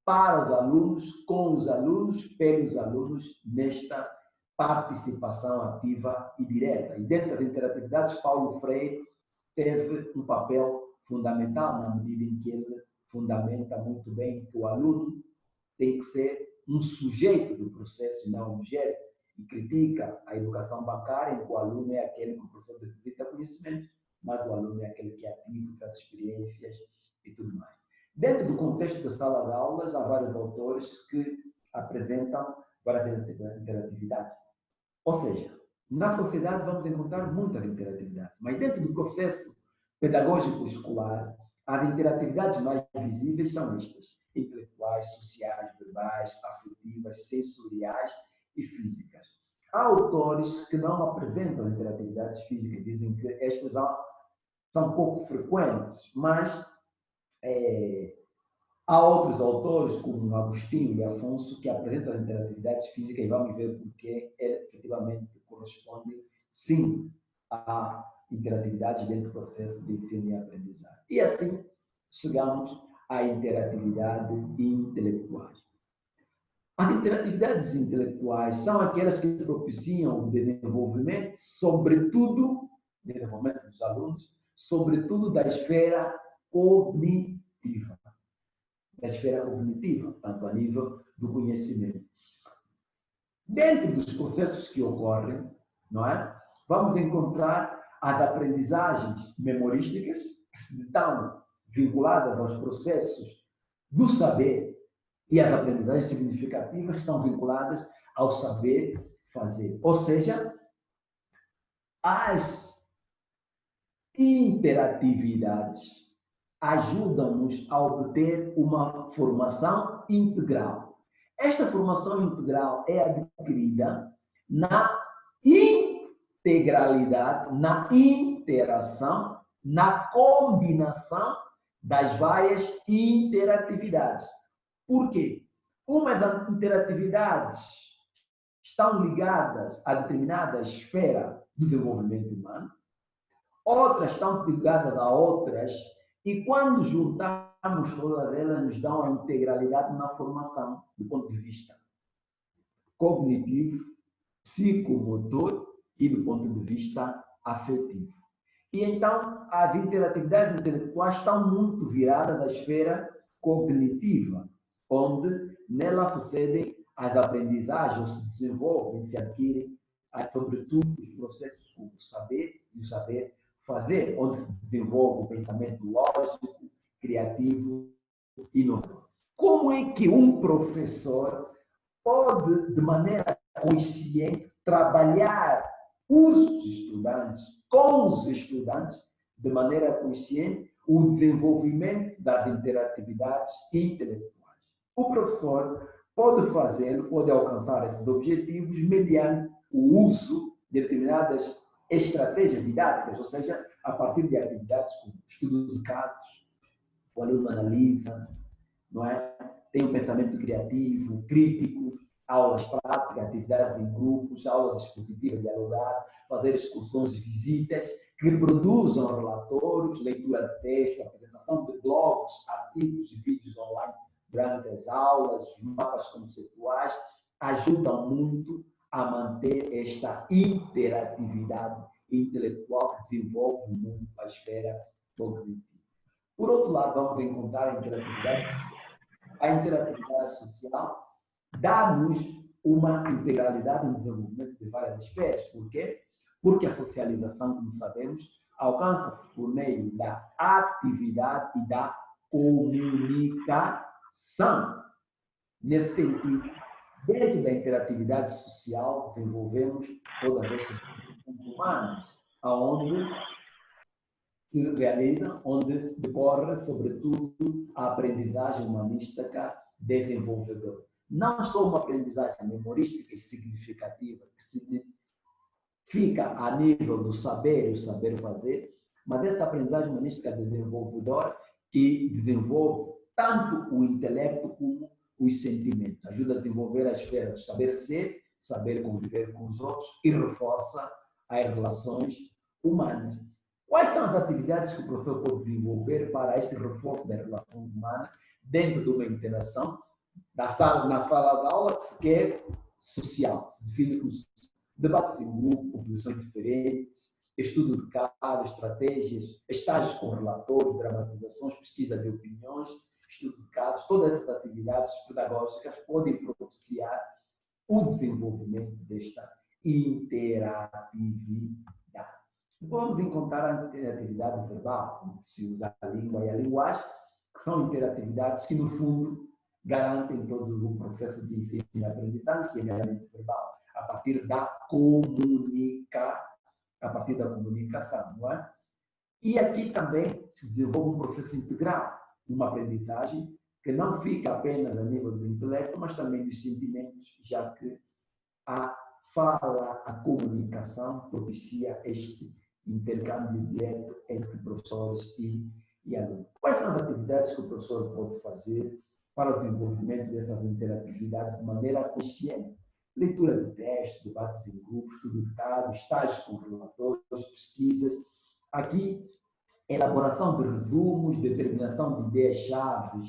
para os alunos, com os alunos, pelos alunos, nesta participação ativa e direta. E dentro das interatividades, Paulo Freire teve um papel fundamental, na medida em que ele fundamenta muito bem que o aluno tem que ser um sujeito do processo e não um objeto, e critica a educação bancária, em que o aluno é aquele que o professor deposita conhecimento, mas o aluno é aquele que é ativo, traz experiências e tudo mais. Dentro do contexto da sala de aulas, há vários autores que apresentam várias interatividades. Ou seja, na sociedade vamos encontrar muitas interatividades, mas dentro do processo pedagógico escolar, as interatividades mais visíveis são estas: intelectuais, sociais, verbais, afetivas, sensoriais e físicas. Há autores que não apresentam interatividades físicas, dizem que estas são pouco frequentes, mas há outros autores, como Agostinho e Afonso, que apresentam interatividades físicas, e vamos ver porque efetivamente corresponde, sim, a interatividades dentro do processo de ensino e aprendizagem. E assim chegamos à interatividade intelectuais. As interatividades intelectuais são aquelas que propiciam o desenvolvimento, sobretudo, desenvolvimento dos alunos, sobretudo da esfera cognitiva. Da esfera cognitiva, tanto a nível do conhecimento. Dentro dos processos que ocorrem, não é? Vamos encontrar as aprendizagens memorísticas, que estão vinculadas aos processos do saber, e as aprendizagens significativas estão vinculadas ao saber fazer. Ou seja, as interatividades ajudam-nos a obter uma formação integral. Esta formação integral é adquirida na integralidade, na interação, na combinação das várias interatividades. Por quê? Umas interatividades estão ligadas a determinada esfera do desenvolvimento humano, outras estão ligadas a outras, e quando juntamos todas elas, nos dão a integralidade na formação, do ponto de vista cognitivo, psicomotor e do ponto de vista afetivo. E então, as interatividades intelectuais estão muito viradas à esfera cognitiva, onde nela sucedem as aprendizagens, se desenvolvem, se adquirem, sobretudo, os processos como o saber e o saber fazer, onde se desenvolve o pensamento lógico, criativo e inovador. Como é que um professor pode, de maneira consciente, trabalhar os estudantes, com os estudantes, de maneira consciente, o desenvolvimento das interatividades intelectuais? O professor pode fazê-lo, pode alcançar esses objetivos mediante o uso de determinadas estratégias didáticas, ou seja, a partir de atividades como estudo de casos, o aluno analisa, não é? Tem um pensamento criativo, crítico, aulas práticas, atividades em grupos, aulas expositivas, dialogar, fazer excursões e visitas, que produzam relatórios, leitura de texto, apresentação de blogs, artigos e vídeos online durante as aulas, os mapas conceituais, ajudam muito a manter esta interatividade intelectual que desenvolve muito a esfera cognitiva. Por outro lado, vamos encontrar a interatividade social. A interatividade social dá-nos uma integralidade no desenvolvimento de várias esferas. Por quê? Porque a socialização, como sabemos, alcança-se por meio da atividade e da comunicação. Nesse sentido, dentro da interatividade social, desenvolvemos todas estas funções humanas, onde se realiza, onde decorre, sobretudo, a aprendizagem humanística desenvolvedora. Não só uma aprendizagem memorística e significativa, que se fica a nível do saber e o saber fazer, mas essa aprendizagem humanística desenvolvedora que desenvolve tanto o intelecto como os sentimentos. Ajuda a desenvolver a esfera do saber ser, saber conviver com os outros e reforça as relações humanas. Quais são as atividades que o professor pode desenvolver para este reforço das relações humanas dentro de uma interação na sala de aula se quer social, se define como debates em grupo, posições diferentes, estudo de caso, estratégias, estágios com relatores, dramatizações, pesquisa de opiniões, estudo de casos, todas essas atividades pedagógicas podem propiciar o desenvolvimento desta interatividade. Vamos encontrar a interatividade verbal, como se usa a língua e a linguagem, que são interatividades que, no fundo, garantem todo o processo de ensino e aprendizagem, que é meramente verbal, a partir da comunicação, não é? E aqui também se desenvolve um processo integral, uma aprendizagem que não fica apenas a nível do intelecto, mas também dos sentimentos, já que a fala, a comunicação propicia este intercâmbio direto entre professores e alunos. Quais são as atividades que o professor pode fazer para o desenvolvimento dessas interatividades de maneira consciente? Leitura de textos, debates em grupos, estudo de casos, estágios com relatores, pesquisas. Aqui, elaboração de resumos, determinação de ideias-chave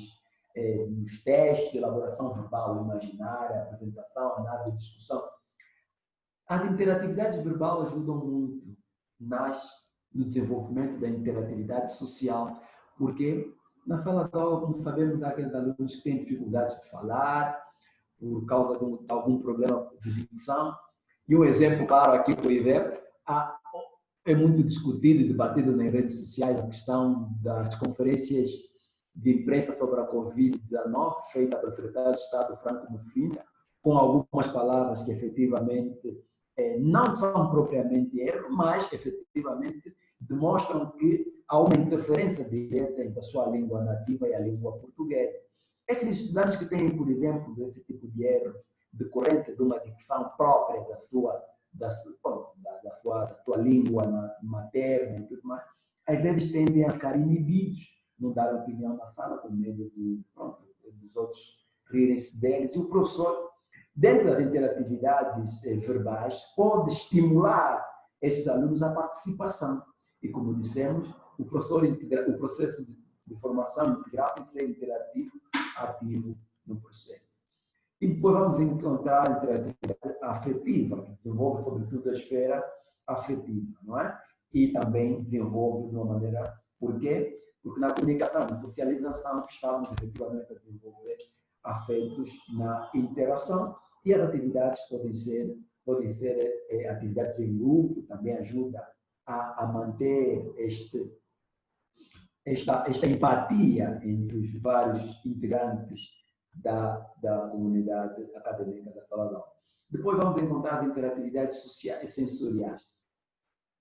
nos textos, elaboração verbal imaginária, apresentação, análise e discussão. As interatividades verbais ajudam muito no desenvolvimento da interatividade social, porque na sala de aula, como sabemos, há aqueles alunos que têm dificuldades de falar, por causa de algum problema de dicção. E um exemplo claro aqui, por exemplo, é muito discutido e debatido nas redes sociais a questão das conferências de imprensa sobre a Covid-19, feita pelo secretário de Estado, Franco Mufina, com algumas palavras que efetivamente não são propriamente erro, mas efetivamente demonstram que há uma interferência direta entre a sua língua nativa e a língua portuguesa. Estes estudantes que têm, por exemplo, esse tipo de erro decorrente de uma dicção própria da sua língua materna e tudo mais, às vezes tendem a ficar inibidos, não dar opinião na sala, com medo dos outros rirem-se deles. E o professor, dentro das interatividades verbais, pode estimular esses alunos à participação. E, como dissemos, o processo de formação integral tem que ser interativo, ativo no processo. E depois vamos encontrar a interatividade afetiva, que desenvolve, sobretudo, a esfera afetiva, não é? E também desenvolve de uma maneira... Por quê? Porque na comunicação, na socialização, estamos efetivamente a desenvolver afetos na interação, e as atividades podem ser atividades em grupo, também ajuda a manter esta empatia entre os vários integrantes da comunidade acadêmica da sala de aula. Depois vamos encontrar as interatividades sociais, sensoriais.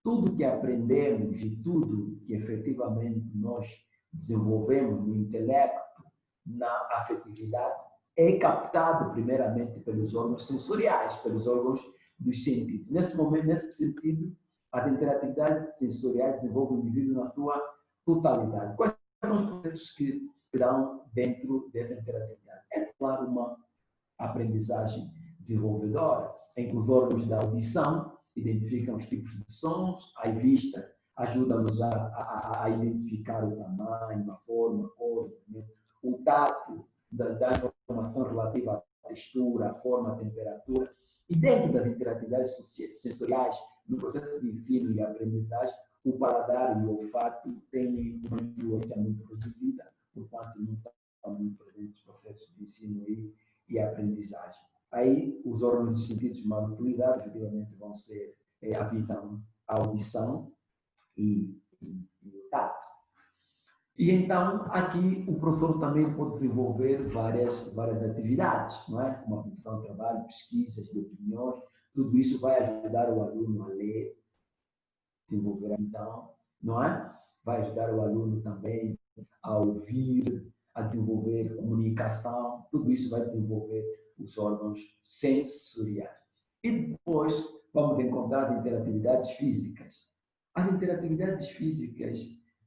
Tudo que aprendemos e tudo que efetivamente nós desenvolvemos no intelecto, na afetividade, é captado primeiramente pelos órgãos sensoriais, pelos órgãos dos sentidos. Nesse sentido, as interatividades sensoriais desenvolvem o indivíduo na sua totalidade. Quais são os processos que dão dentro dessa interatividade? É, claro, uma aprendizagem desenvolvedora, em que os órgãos da audição identificam os tipos de sons, a vista ajuda-nos a identificar o tamanho, a forma, a cor, o tato da informação relativa à textura, à forma, à temperatura. E dentro das interatividades sensoriais, no processo de ensino e aprendizagem, o paladar e o olfato têm uma influência muito reduzida, porquanto não estão muito presentes nos processos de ensino e aprendizagem. Aí, os órgãos de sentidos mais utilizados, efetivamente, vão ser a visão, a audição e o tato. E então, aqui, o professor também pode desenvolver várias atividades, não é? Como a produção de trabalho, pesquisas, de opiniões. Tudo isso vai ajudar o aluno a ler, desenvolver a visão, não é? Vai ajudar o aluno também a ouvir, a desenvolver comunicação. Tudo isso vai desenvolver os órgãos sensoriais. E depois vamos encontrar as interatividades físicas. As interatividades físicas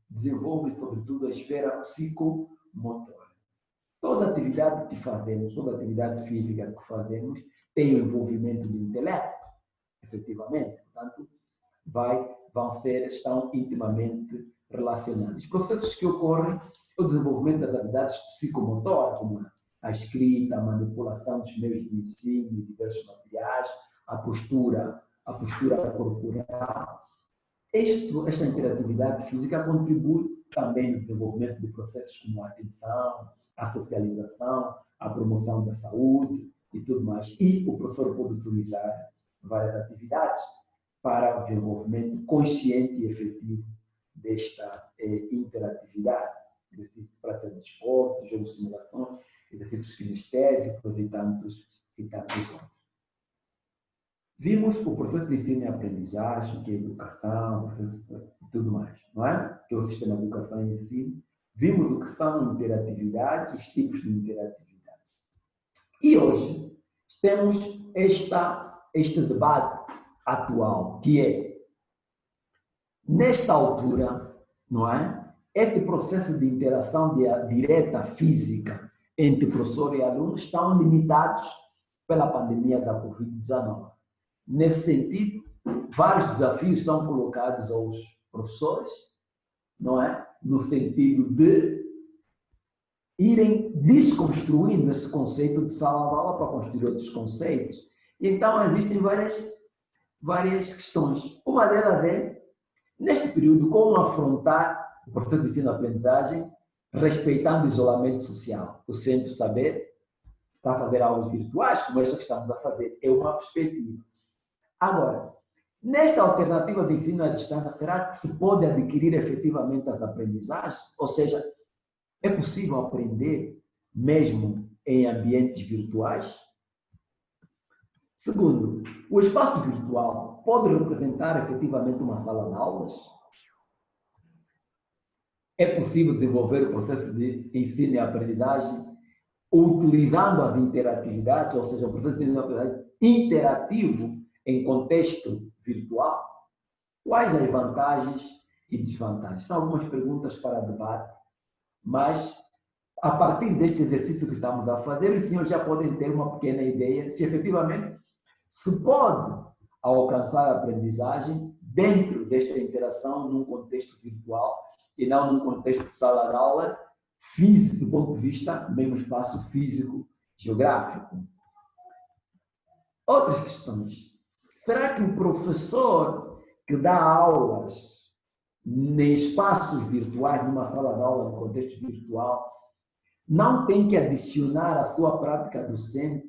desenvolvem, sobretudo, a esfera psicomotora. Toda atividade que fazemos, toda atividade física que fazemos, tem o envolvimento do intelecto, efetivamente. Portanto, estão intimamente relacionados. Os processos que ocorrem, o desenvolvimento das habilidades psicomotoras, como a escrita, a manipulação dos meios de ensino, de diversos materiais, a postura corporal. Esta interatividade física contribui também no desenvolvimento de processos como a atenção, a socialização, a promoção da saúde e tudo mais. E o professor pode utilizar várias atividades para o desenvolvimento consciente e efetivo desta interatividade, prática de esporte, jogo de simulação, exercícios kinestésicos e tantos outros. Vimos o processo de ensino e aprendizagem, que é educação, e tudo mais, não é? Que é o sistema de educação e ensino. Vimos o que são interatividades, os tipos de interatividade. E hoje temos este debate atual, que é, nesta altura, não é? Esse processo de interação direta física entre professor e aluno estão limitados pela pandemia da Covid-19. Nesse sentido, vários desafios são colocados aos professores, não é? No sentido de irem desconstruindo esse conceito de sala de aula para construir outros conceitos. E então, existem várias questões. Uma delas é, neste período, como afrontar o processo de ensino-aprendizagem respeitando o isolamento social. O Centro Saber está a fazer aulas virtuais, como essa que estamos a fazer. É uma perspectiva. Agora, nesta alternativa de ensino à distância, será que se pode adquirir efetivamente as aprendizagens? Ou seja, é possível aprender mesmo em ambientes virtuais? Segundo, o espaço virtual pode representar efetivamente uma sala de aulas? É possível desenvolver o processo de ensino e aprendizagem utilizando as interatividades, ou seja, o processo de ensino e aprendizagem interativo em contexto virtual? Quais as vantagens e desvantagens? São algumas perguntas para debate, mas a partir deste exercício que estamos a fazer, os senhores já podem ter uma pequena ideia de se efetivamente se pode alcançar a aprendizagem dentro desta interação num contexto virtual e não num contexto de sala de aula físico, do ponto de vista do mesmo espaço físico geográfico. Outras questões. Será que o professor que dá aulas em espaços virtuais, numa sala de aula, no contexto virtual, não tem que adicionar à sua prática docente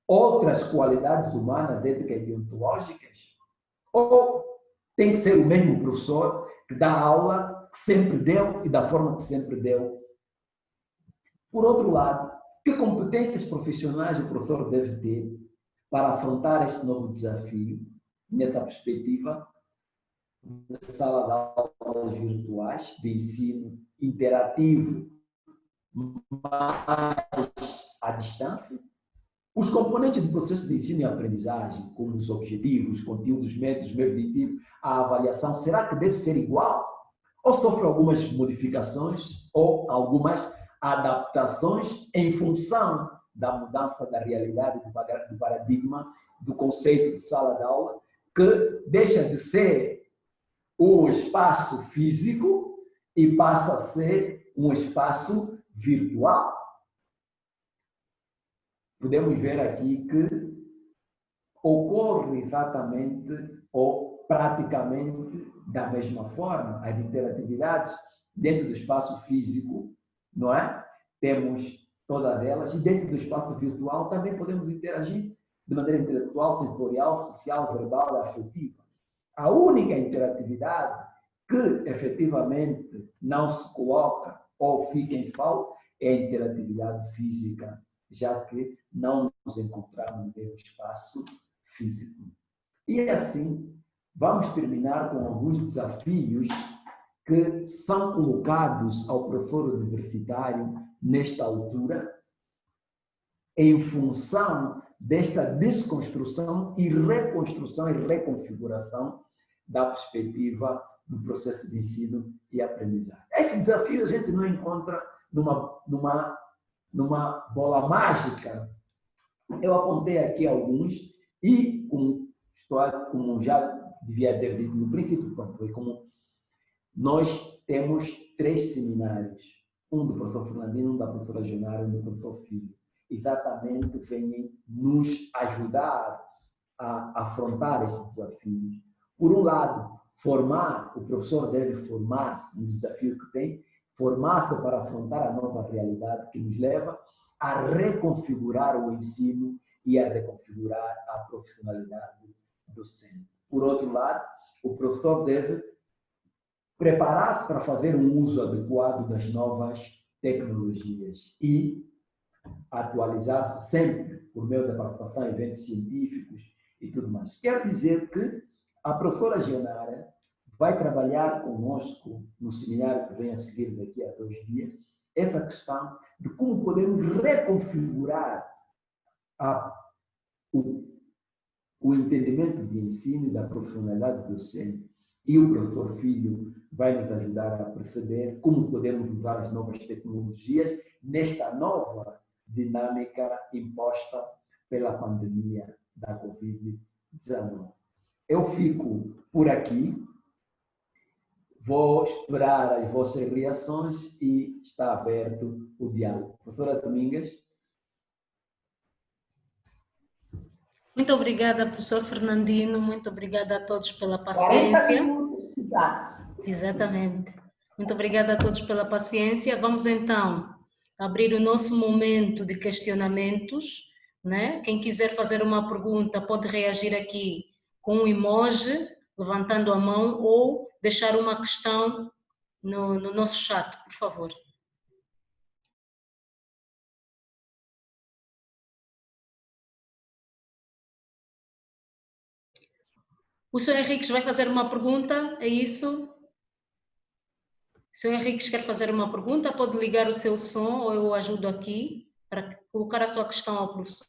outras qualidades humanas, éticas e deontológicas? Ou tem que ser o mesmo professor que dá aula que sempre deu e da forma que sempre deu? Por outro lado, que competências profissionais o professor deve ter para afrontar esse novo desafio, nessa perspectiva, na sala de aulas virtuais, de ensino interativo, mas à distância? Os componentes do processo de ensino e aprendizagem, como os objetivos, conteúdos, métodos, meios de ensino, a avaliação, será que deve ser igual? Ou sofre algumas modificações ou algumas adaptações em função da mudança da realidade, do paradigma, do conceito de sala de aula, que deixa de ser um espaço físico e passa a ser um espaço virtual? Podemos ver aqui que ocorre exatamente ou praticamente da mesma forma. As interatividades dentro do espaço físico, não é? Temos todas elas, e dentro do espaço virtual também podemos interagir de maneira intelectual, sensorial, social, verbal e afetiva. A única interatividade que efetivamente não se coloca ou fica em falta é a interatividade física, já que não nos encontramos no espaço físico. E assim, vamos terminar com alguns desafios que são colocados ao professor universitário nesta altura, em função desta desconstrução e reconstrução e reconfiguração da perspectiva do processo de ensino e aprendizagem. Esse desafio a gente não encontra numa bola mágica. Eu apontei aqui alguns e, como já devia ter dito no princípio, como nós temos 3 seminários, um do professor Fernandino, um da professora Genara e um do professor Filho. exatamente vêm nos ajudar a afrontar esses desafios. Por um lado, o professor deve formar-se nos desafios que tem, formar-se para afrontar a nova realidade que nos leva a reconfigurar o ensino e a reconfigurar a profissionalidade docente. Por outro lado, o professor deve preparar-se para fazer um uso adequado das novas tecnologias e atualizar-se sempre por meio da participação em eventos científicos e tudo mais. Quer dizer que a professora Genara vai trabalhar conosco no seminário que vem a seguir daqui a 2 dias, essa questão de como podemos reconfigurar o entendimento de ensino e da profissionalidade docente. E o professor Filho vai nos ajudar a perceber como podemos usar as novas tecnologias nesta nova dinâmica imposta pela pandemia da Covid-19. Eu fico por aqui, vou esperar as vossas reações e está aberto o diálogo. Professora Domingas. Muito obrigada, professor Fernandino. Muito obrigada a todos pela paciência. 40 minutos, exato. Exatamente. Muito obrigada a todos pela paciência. Vamos então abrir o nosso momento de questionamentos, né? Quem quiser fazer uma pergunta pode reagir aqui com um emoji, levantando a mão, ou deixar uma questão no nosso chat, por favor. O Sr. Henriques vai fazer uma pergunta, é isso? O Sr. Henriques quer fazer uma pergunta, pode ligar o seu som ou eu ajudo aqui para colocar a sua questão ao professor.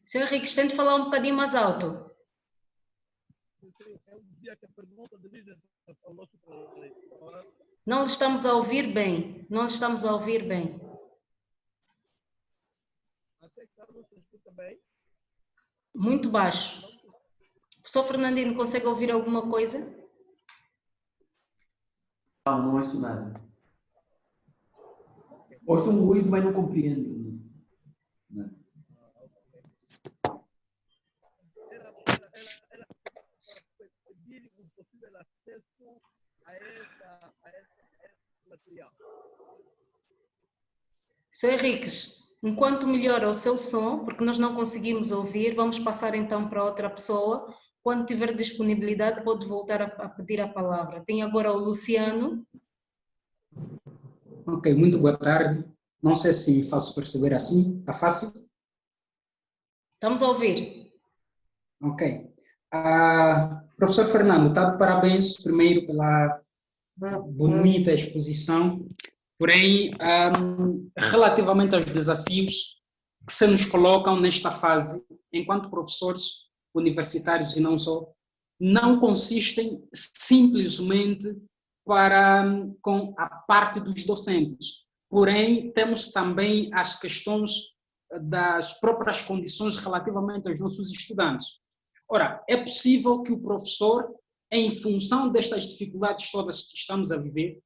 Sr. Henriques, tente falar um bocadinho mais alto. Não lhe estamos a ouvir bem. Não lhe estamos a ouvir bem. Muito baixo. O professor Fernandino, consegue ouvir alguma coisa? Não, não ouço nada. Ouço um ruído, mas não compreendo. Não. Sr. Henriques, enquanto melhora o seu som, porque nós não conseguimos ouvir, vamos passar então para outra pessoa. Quando tiver disponibilidade, pode voltar a pedir a palavra. Tem agora o Luciano. Ok, muito boa tarde. Não sei se me faço perceber assim. Está fácil? Estamos a ouvir. Ok. Professor Fernando, está de parabéns primeiro pela bonita exposição. Porém, relativamente aos desafios que se nos colocam nesta fase, enquanto professores universitários e não só, não consistem simplesmente com a parte dos docentes. Porém, temos também as questões das próprias condições relativamente aos nossos estudantes. Ora, é possível que o professor, em função destas dificuldades todas que estamos a viver,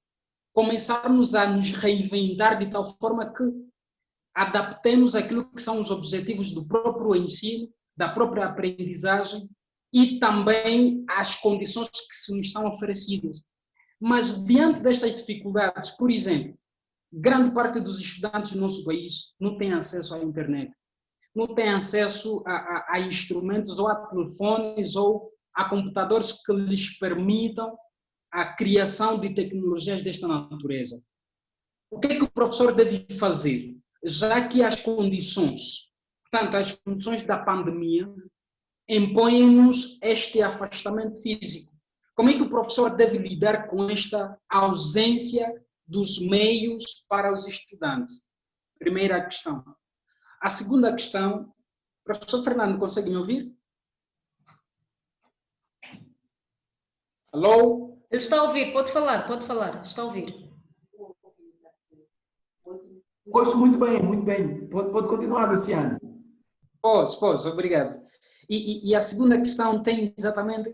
começarmos a nos reinventar de tal forma que adaptemos aquilo que são os objetivos do próprio ensino, da própria aprendizagem e também as condições que se nos são oferecidas. Mas, diante destas dificuldades, por exemplo, grande parte dos estudantes do nosso país não tem acesso à internet, não tem acesso a instrumentos ou a telefones ou a computadores que lhes permitam a criação de tecnologias desta natureza. O que é que o professor deve fazer? Já que as condições, portanto, as condições da pandemia impõem-nos este afastamento físico. Como é que o professor deve lidar com esta ausência dos meios para os estudantes? Primeira questão. A segunda questão, professor Fernando, consegue me ouvir? Alô? Ele está a ouvir, pode falar, está a ouvir. Ouço muito bem, muito bem. Pode continuar, Luciano. Posso, obrigado. E a segunda questão tem exatamente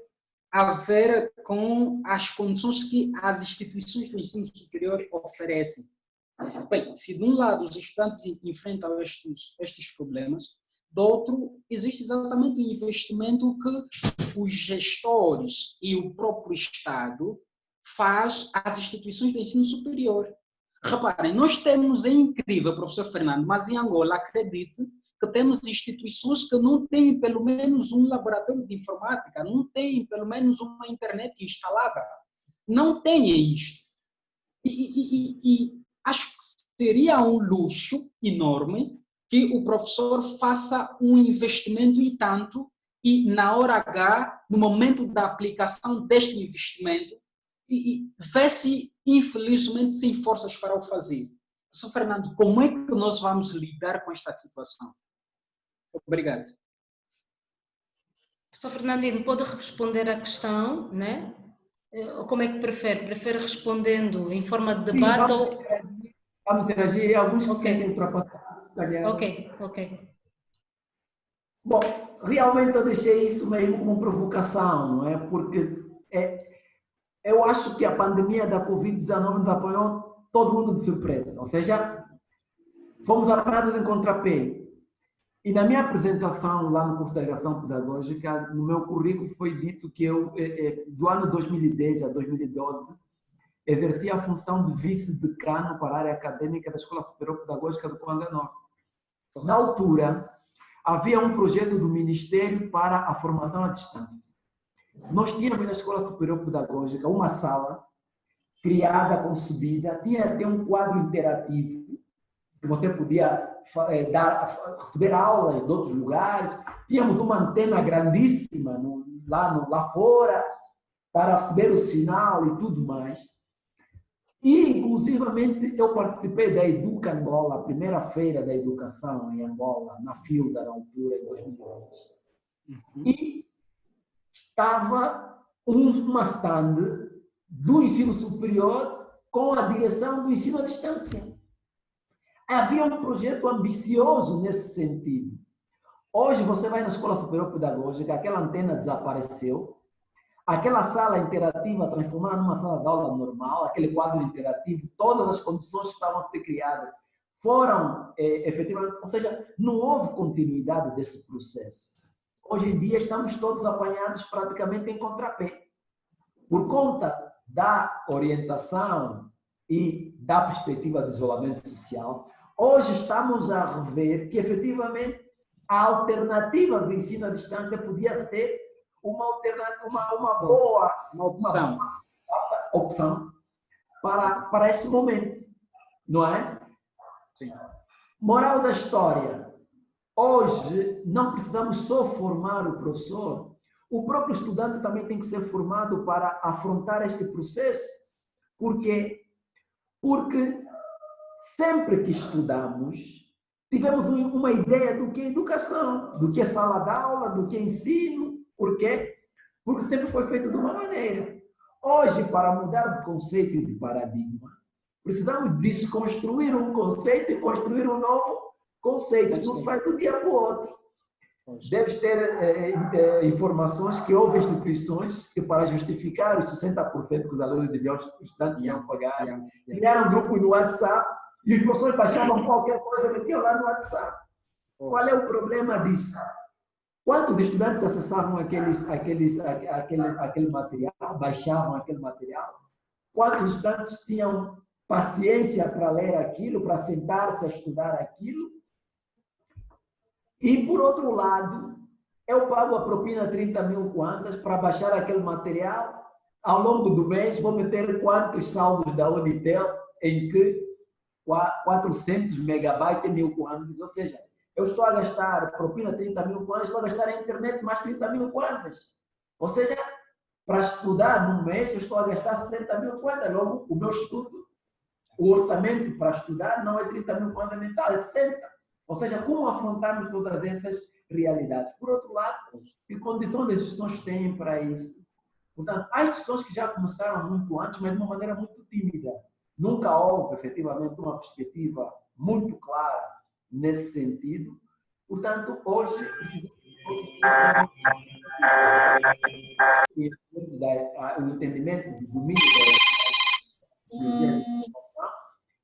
a ver com as condições que as instituições do ensino superior oferecem. Bem, se de um lado os estudantes enfrentam estes problemas, do outro existe exatamente o investimento que os gestores e o próprio Estado faz às instituições do ensino superior. Reparem, nós temos, é incrível, professor Fernando, mas em Angola, acredite, que temos instituições que não têm pelo menos um laboratório de informática, não têm pelo menos uma internet instalada. Não têm isto. E acho que seria um luxo enorme que o professor faça um investimento e tanto, e na hora H, no momento da aplicação deste investimento, e vê-se, infelizmente, sem forças para o fazer. Professor Fernando, como é que nós vamos lidar com esta situação? Obrigado. Professor Fernandino, pode responder à questão, né? Ou como é que prefere? Prefere respondendo em forma de debate ou... Vamos interagir, alguns que se sentem ultrapassados. Ok. Bom, realmente eu deixei isso meio como provocação, não é? Porque eu acho que a pandemia da Covid-19 nos apanhou todo mundo de surpresa. Ou seja, fomos apanhados em contrapé. E na minha apresentação lá no curso de agregação pedagógica, no meu currículo foi dito que eu, do ano 2010 a 2012, exerci a função de vice-decano para a área acadêmica da Escola Superior Pedagógica do Cuanda Norte. Na altura, havia um projeto do Ministério para a formação à distância. Nós tínhamos na Escola Superior Pedagógica uma sala criada, concebida, tinha até um quadro interativo, que você podia receber aulas de outros lugares. Tínhamos uma antena grandíssima lá fora para receber o sinal e tudo mais. E, inclusivamente, eu participei da Educa Angola, a primeira feira da educação em Angola, na FILDA, na altura, em 2011. E estava uma stand do ensino superior com a direção do ensino à distância. Havia um projeto ambicioso nesse sentido. Hoje, você vai na Escola Superior Pedagógica, aquela antena desapareceu, aquela sala interativa transformada numa sala de aula normal, aquele quadro interativo, todas as condições que estavam a ser criadas foram efetivamente, ou seja, não houve continuidade desse processo. Hoje em dia estamos todos apanhados praticamente em contrapé. Por conta da orientação e da perspectiva de isolamento social, hoje estamos a rever que efetivamente a alternativa do ensino à distância podia ser uma boa opção para esse momento, não é? Sim. Moral da história. Hoje não precisamos só formar o professor, o próprio estudante também tem que ser formado para afrontar este processo. Por quê? Porque sempre que estudamos, tivemos uma ideia do que é educação, do que é sala de aula, do que é ensino. Por quê? Porque sempre foi feito de uma maneira. Hoje, para mudar de conceito e de paradigma, precisamos desconstruir um conceito e construir um novo conceito. Isso não se faz de um dia para o outro. Deves ter informações que houve instituições que, para justificar os 60% que os alunos deviam pagar, criaram grupos no WhatsApp e os professores baixavam qualquer coisa e metiam lá no WhatsApp. Qual é o problema disso? Quantos estudantes acessavam aquele material, baixavam aquele material? Quantos estudantes tinham paciência para ler aquilo, para sentar-se a estudar aquilo? E, por outro lado, eu pago a propina 30 mil kwanzas para baixar aquele material. Ao longo do mês, vou meter quantos saldos da Unitel em que 400 megabytes e 1000 kwanzas. Ou seja, eu estou a gastar propina 30 mil kwanzas, estou a gastar a internet mais 30 mil kwanzas. Ou seja, para estudar num mês, eu estou a gastar 60 mil kwanzas. Logo, o meu estudo, o orçamento para estudar não é 30 mil kwanzas mensal, é 60. Ou seja, como afrontarmos todas essas realidades? Por outro lado, que condições as instituições têm para isso? Portanto, há instituições que já começaram muito antes, mas de uma maneira muito tímida. Nunca houve, efetivamente, uma perspectiva muito clara nesse sentido. Portanto, hoje, o entendimento do domínio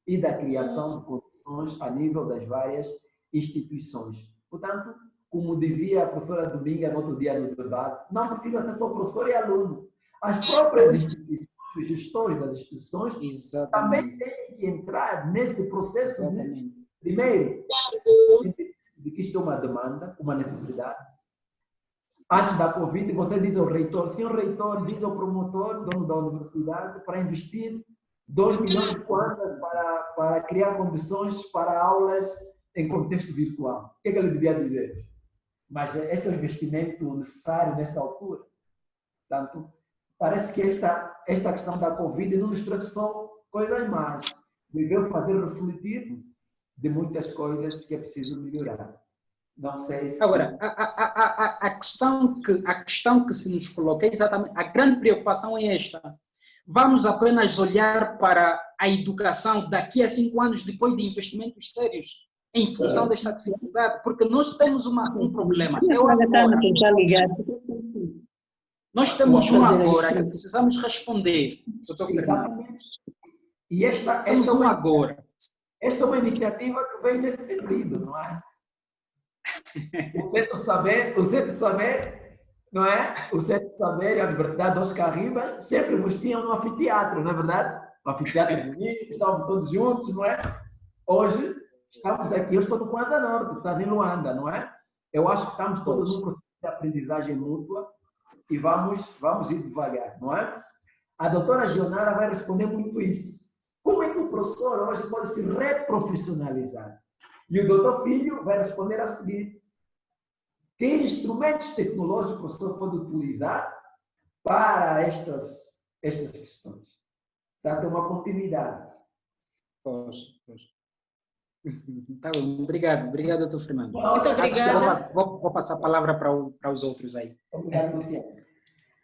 e da criação de condições a nível das várias instituições. Portanto, como dizia a professora Dominga no outro dia no debate, não precisa ser só professor e aluno. As próprias instituições, os gestores das instituições, também têm que entrar nesse processo de, primeiro, de que isto é uma demanda, uma necessidade. Antes da Covid, você diz ao reitor, senhor reitor, diz ao promotor, dono da universidade, para investir 2 milhões de kwanzas para criar condições para aulas em contexto virtual. O que é que ele devia dizer? Mas este é o investimento necessário nesta altura. Portanto, parece que esta questão da Covid não nos trouxe só coisas más. Deveu fazer refletir de muitas coisas que é preciso melhorar. Não sei se... Agora, a questão que se nos coloca é exatamente, a grande preocupação é esta. Vamos apenas olhar para a educação daqui a 5 anos, depois de investimentos sérios, em função desta dificuldade, porque nós temos um problema. Nós temos um agora que precisamos responder. Exatamente. E esta é uma iniciativa que vem nesse sentido, não é? O Centro Saber, não é? O Centro Saber e a Universidade de Oscar Ribas sempre vos tinham no anfiteatro, não é verdade? O anfiteatro bonito, estávamos todos juntos, não é? Hoje, estamos aqui, eu estou no Kwanza Norte, está em Luanda, não é? Eu acho que estamos todos num processo de aprendizagem mútua e vamos ir devagar, não é? A doutora Gionara vai responder muito isso. Como é que o professor hoje pode se reprofissionalizar? E o doutor Filho vai responder a seguir. Que instrumentos tecnológicos o professor pode utilizar para estas questões? Portanto, é uma continuidade. Pois. Tá bom, obrigado, doutor Fernando. Muito obrigada. Vou passar a palavra para os outros aí. Obrigado, Luciano.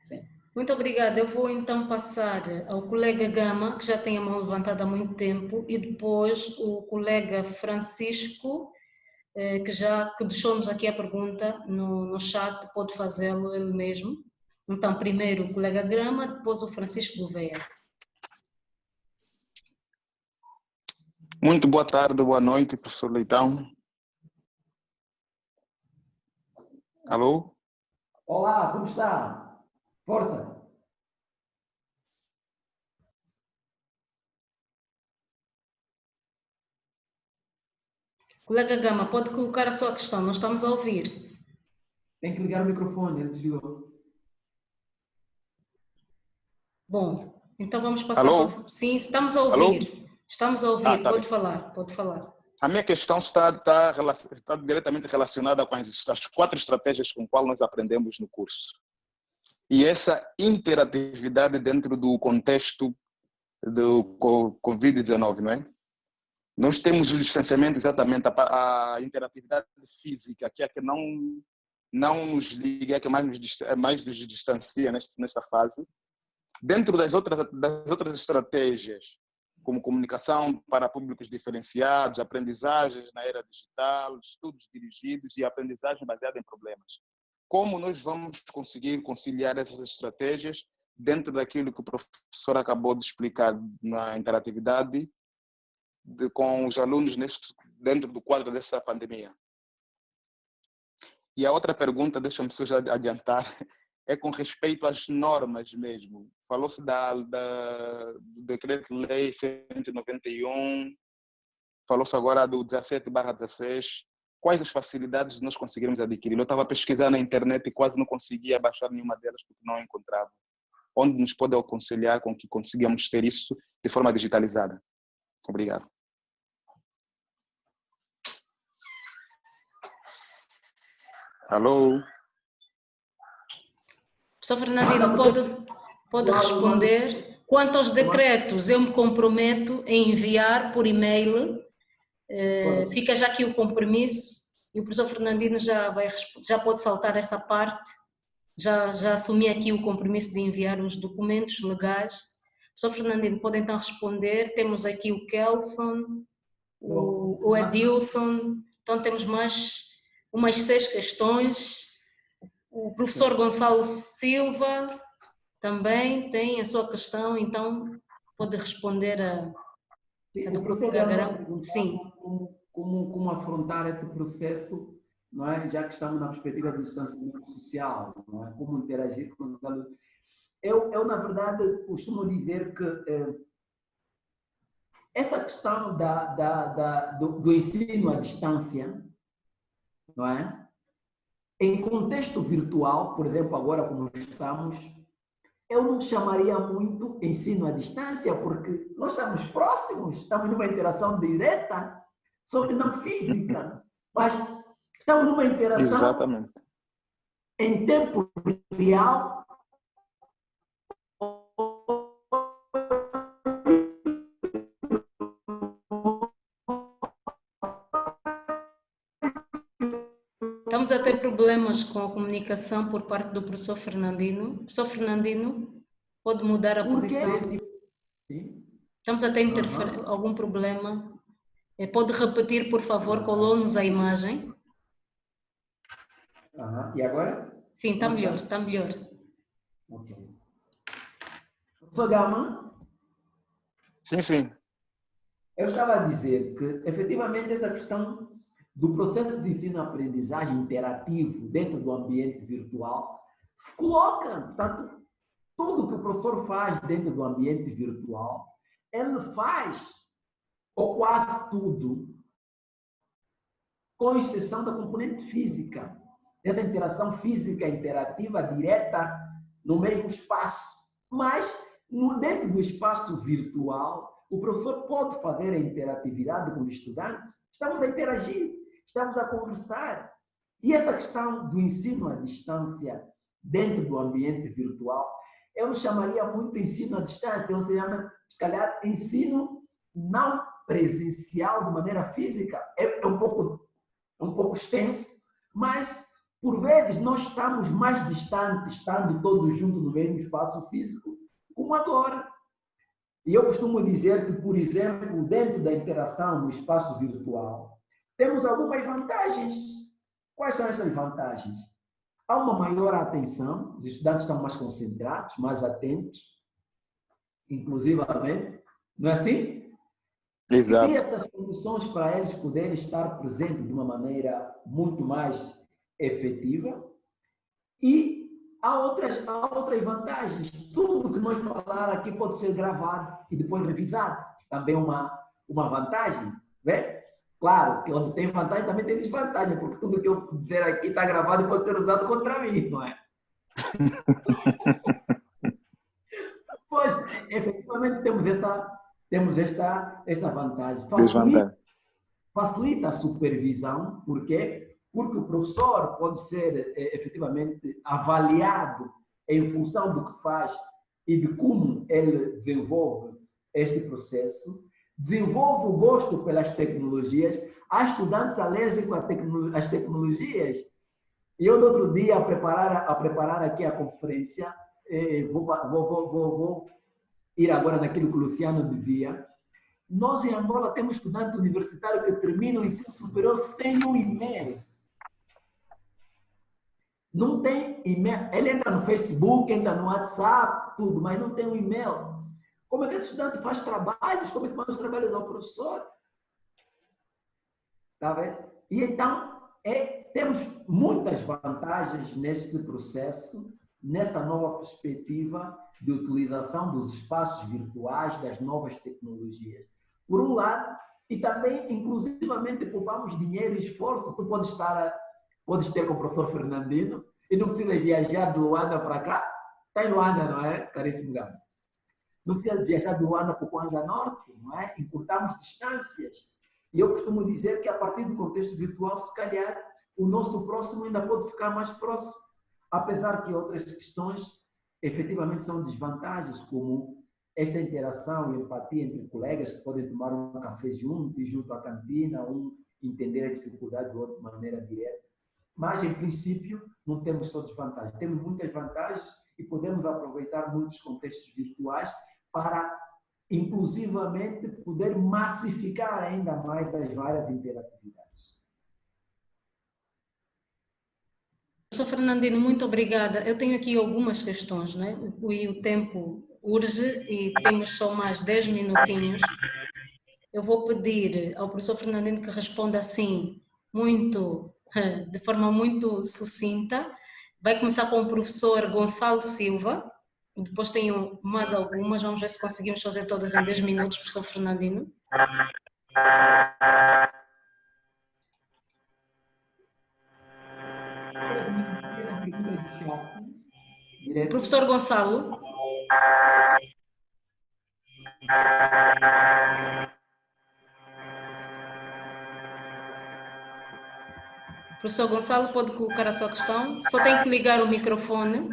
Sim. Muito obrigada. Eu vou então passar ao colega Gama, que já tem a mão levantada há muito tempo, e depois o colega Francisco, que deixou-nos aqui a pergunta no chat, pode fazê-lo ele mesmo. Então, primeiro o colega Gama, depois o Francisco Gouveia. Muito boa tarde, boa noite, professor Leitão. Alô? Olá, como está? Força! Colega Gama, pode colocar a sua questão, nós estamos a ouvir. Tem que ligar o microfone, ele desligou. Bom, então vamos passar... Alô? Sim, estamos a ouvir. Alô? Estamos a ouvir, tá pode bem. falar, pode falar. A minha questão está diretamente relacionada com as 4 estratégias com as quais nós aprendemos no curso. E essa interatividade dentro do contexto do Covid-19, não é? Nós temos o distanciamento, exatamente, a interatividade física, que é que não nos liga, é que mais nos distancia nesta fase. Dentro das outras estratégias, como comunicação para públicos diferenciados, aprendizagens na era digital, estudos dirigidos e aprendizagem baseada em problemas. Como nós vamos conseguir conciliar essas estratégias dentro daquilo que o professor acabou de explicar na interatividade com os alunos dentro do quadro dessa pandemia? E a outra pergunta, deixa-me só já adiantar, é com respeito às normas mesmo. Falou-se do Decreto-Lei 191, falou-se agora do 17/16. Quais as facilidades nós conseguirmos adquirir? Eu estava a pesquisar na internet e quase não conseguia baixar nenhuma delas porque não encontrava. Onde nos pode aconselhar com que consigamos ter isso de forma digitalizada? Obrigado. Alô? Professor Fernandino, pode responder? Quanto aos decretos, eu me comprometo em enviar por e-mail. Fica já aqui o compromisso e o professor Fernandino já pode saltar essa parte. Já assumi aqui o compromisso de enviar os documentos legais. Professor Fernandino, pode então responder. Temos aqui o Kelson, o Edilson, então temos mais umas 6 questões. O professor Gonçalo Silva também tem a sua questão, então pode responder a O professor já Gagarão. vai perguntar Sim. como afrontar esse processo, não é? Já que estamos na perspectiva do distanciamento social, não é? Como interagir com os alunos. Eu, na verdade, costumo dizer que essa questão do ensino à distância, não é? Em contexto virtual, por exemplo, agora como estamos, eu não chamaria muito ensino à distância, porque nós estamos próximos, estamos numa interação direta, só que não física, mas estamos numa interação Exatamente. em tempo real. Estamos a ter problemas com a comunicação por parte do professor Fernandino. Professor Fernandino, pode mudar a posição? Sim. Estamos a ter algum problema? Pode repetir, por favor, colou-nos a imagem. E agora? Sim, está melhor, está melhor. Ok. Professor Gama? Sim, sim. Eu estava a dizer que, efetivamente, essa questão do processo de ensino-aprendizagem interativo dentro do ambiente virtual se coloca. Portanto, tudo que o professor faz dentro do ambiente virtual, ele faz, ou quase tudo, com exceção da componente física. Essa interação física interativa direta no mesmo espaço. Mas, dentro do espaço virtual, o professor pode fazer a interatividade com os estudantes. Estamos a interagir, estamos a conversar. E essa questão do ensino à distância dentro do ambiente virtual, eu não chamaria muito ensino à distância, eu chamaria, se calhar, ensino não presencial de maneira física. É um pouco extenso, mas, por vezes, nós estamos mais distantes, estando todos juntos no mesmo espaço físico, como agora. E eu costumo dizer que, por exemplo, dentro da interação no espaço virtual, temos algumas vantagens. Quais são essas vantagens? Há uma maior atenção, os estudantes estão mais concentrados, mais atentos, inclusivamente, não é assim? Exato. E essas condições para eles poderem estar presentes de uma maneira muito mais efetiva. E há outras vantagens. Tudo que nós falar aqui pode ser gravado e depois revisado. Também uma vantagem, né? Claro, que onde tem vantagem também tem desvantagem, porque tudo que eu dizer aqui está gravado e pode ser usado contra mim, não é? Pois, efetivamente, temos esta vantagem. Facilita a supervisão, por quê? Porque o professor pode ser efetivamente avaliado em função do que faz e de como ele desenvolve este processo, desenvolve o gosto pelas tecnologias. Há estudantes alérgicos às tecnologias. E eu, no outro dia, a preparar aqui a conferência, vou ir agora naquilo que o Luciano dizia. Nós, em Angola, temos estudante universitário que termina o ensino superior sem um e-mail. Não tem e-mail. Ele entra no Facebook, entra no WhatsApp, tudo, mas não tem um e-mail. Como é que esse estudante faz trabalhos? Como é que manda os trabalhos ao professor? Está vendo? E então, temos muitas vantagens neste processo, nessa nova perspectiva de utilização dos espaços virtuais, das novas tecnologias. Por um lado, e também, inclusivamente, poupamos dinheiro e esforço. Tu podes ter com o professor Fernandino e não precisa viajar de Luanda para cá. Está em Luanda, não é, caríssimo Gama? Não precisa viajar de Luanda para o Luanda Norte, não é? Encurtamos distâncias. E eu costumo dizer que, a partir do contexto virtual, se calhar, o nosso próximo ainda pode ficar mais próximo, apesar que outras questões efetivamente são desvantagens, como esta interação e empatia entre colegas que podem tomar um café junto, ir junto à cantina, um entender a dificuldade do outro de maneira direta. Mas, em princípio, não temos só desvantagens. Temos muitas vantagens e podemos aproveitar muitos contextos virtuais para, inclusivamente, poder massificar ainda mais as várias interatividades. Professor Fernandino, muito obrigada. Eu tenho aqui algumas questões, né? E o tempo urge e temos só mais 10 minutinhos. Eu vou pedir ao professor Fernandino que responda assim, de forma muito sucinta. Vai começar com o professor Gonçalo Silva, e depois tenho mais algumas, vamos ver se conseguimos fazer todas em 10 minutos, professor Fernandino. Professor Gonçalo. Professor Gonçalo, pode colocar a sua questão. Só tem que ligar o microfone.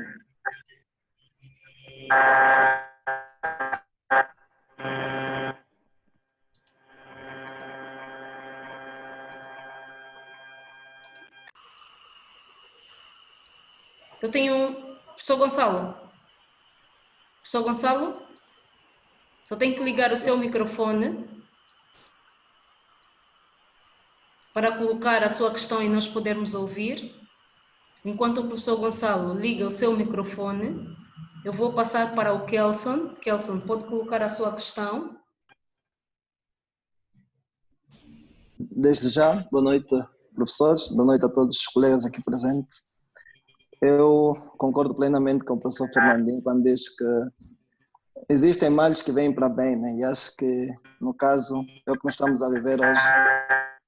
Eu tenho... Professor Gonçalo? Professor Gonçalo? Só tem que ligar o seu microfone para colocar a sua questão e nós podermos ouvir. Enquanto o professor Gonçalo liga o seu microfone, eu vou passar para o Kelson. Kelson, pode colocar a sua questão. Desde já, boa noite, professores, boa noite a todos os colegas aqui presentes. Eu concordo plenamente com o professor Fernandinho quando diz que existem males que vêm para bem, né? E acho que, no caso, é o que nós estamos a viver hoje,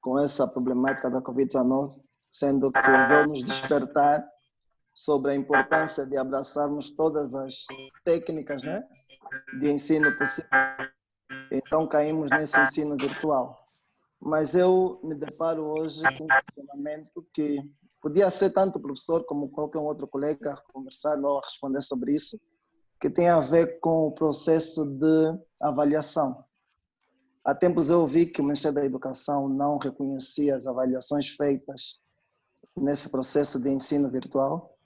com essa problemática da Covid-19, sendo que veio nos despertar sobre a importância de abraçarmos todas as técnicas, né, de ensino possível. Então caímos nesse ensino virtual. Mas eu me deparo hoje com um questionamento que podia ser tanto o professor como qualquer outro colega a conversar ou a responder sobre isso, que tem a ver com o processo de avaliação. Há tempos eu ouvi que o Ministério da Educação não reconhecia as avaliações feitas nesse processo de ensino virtual.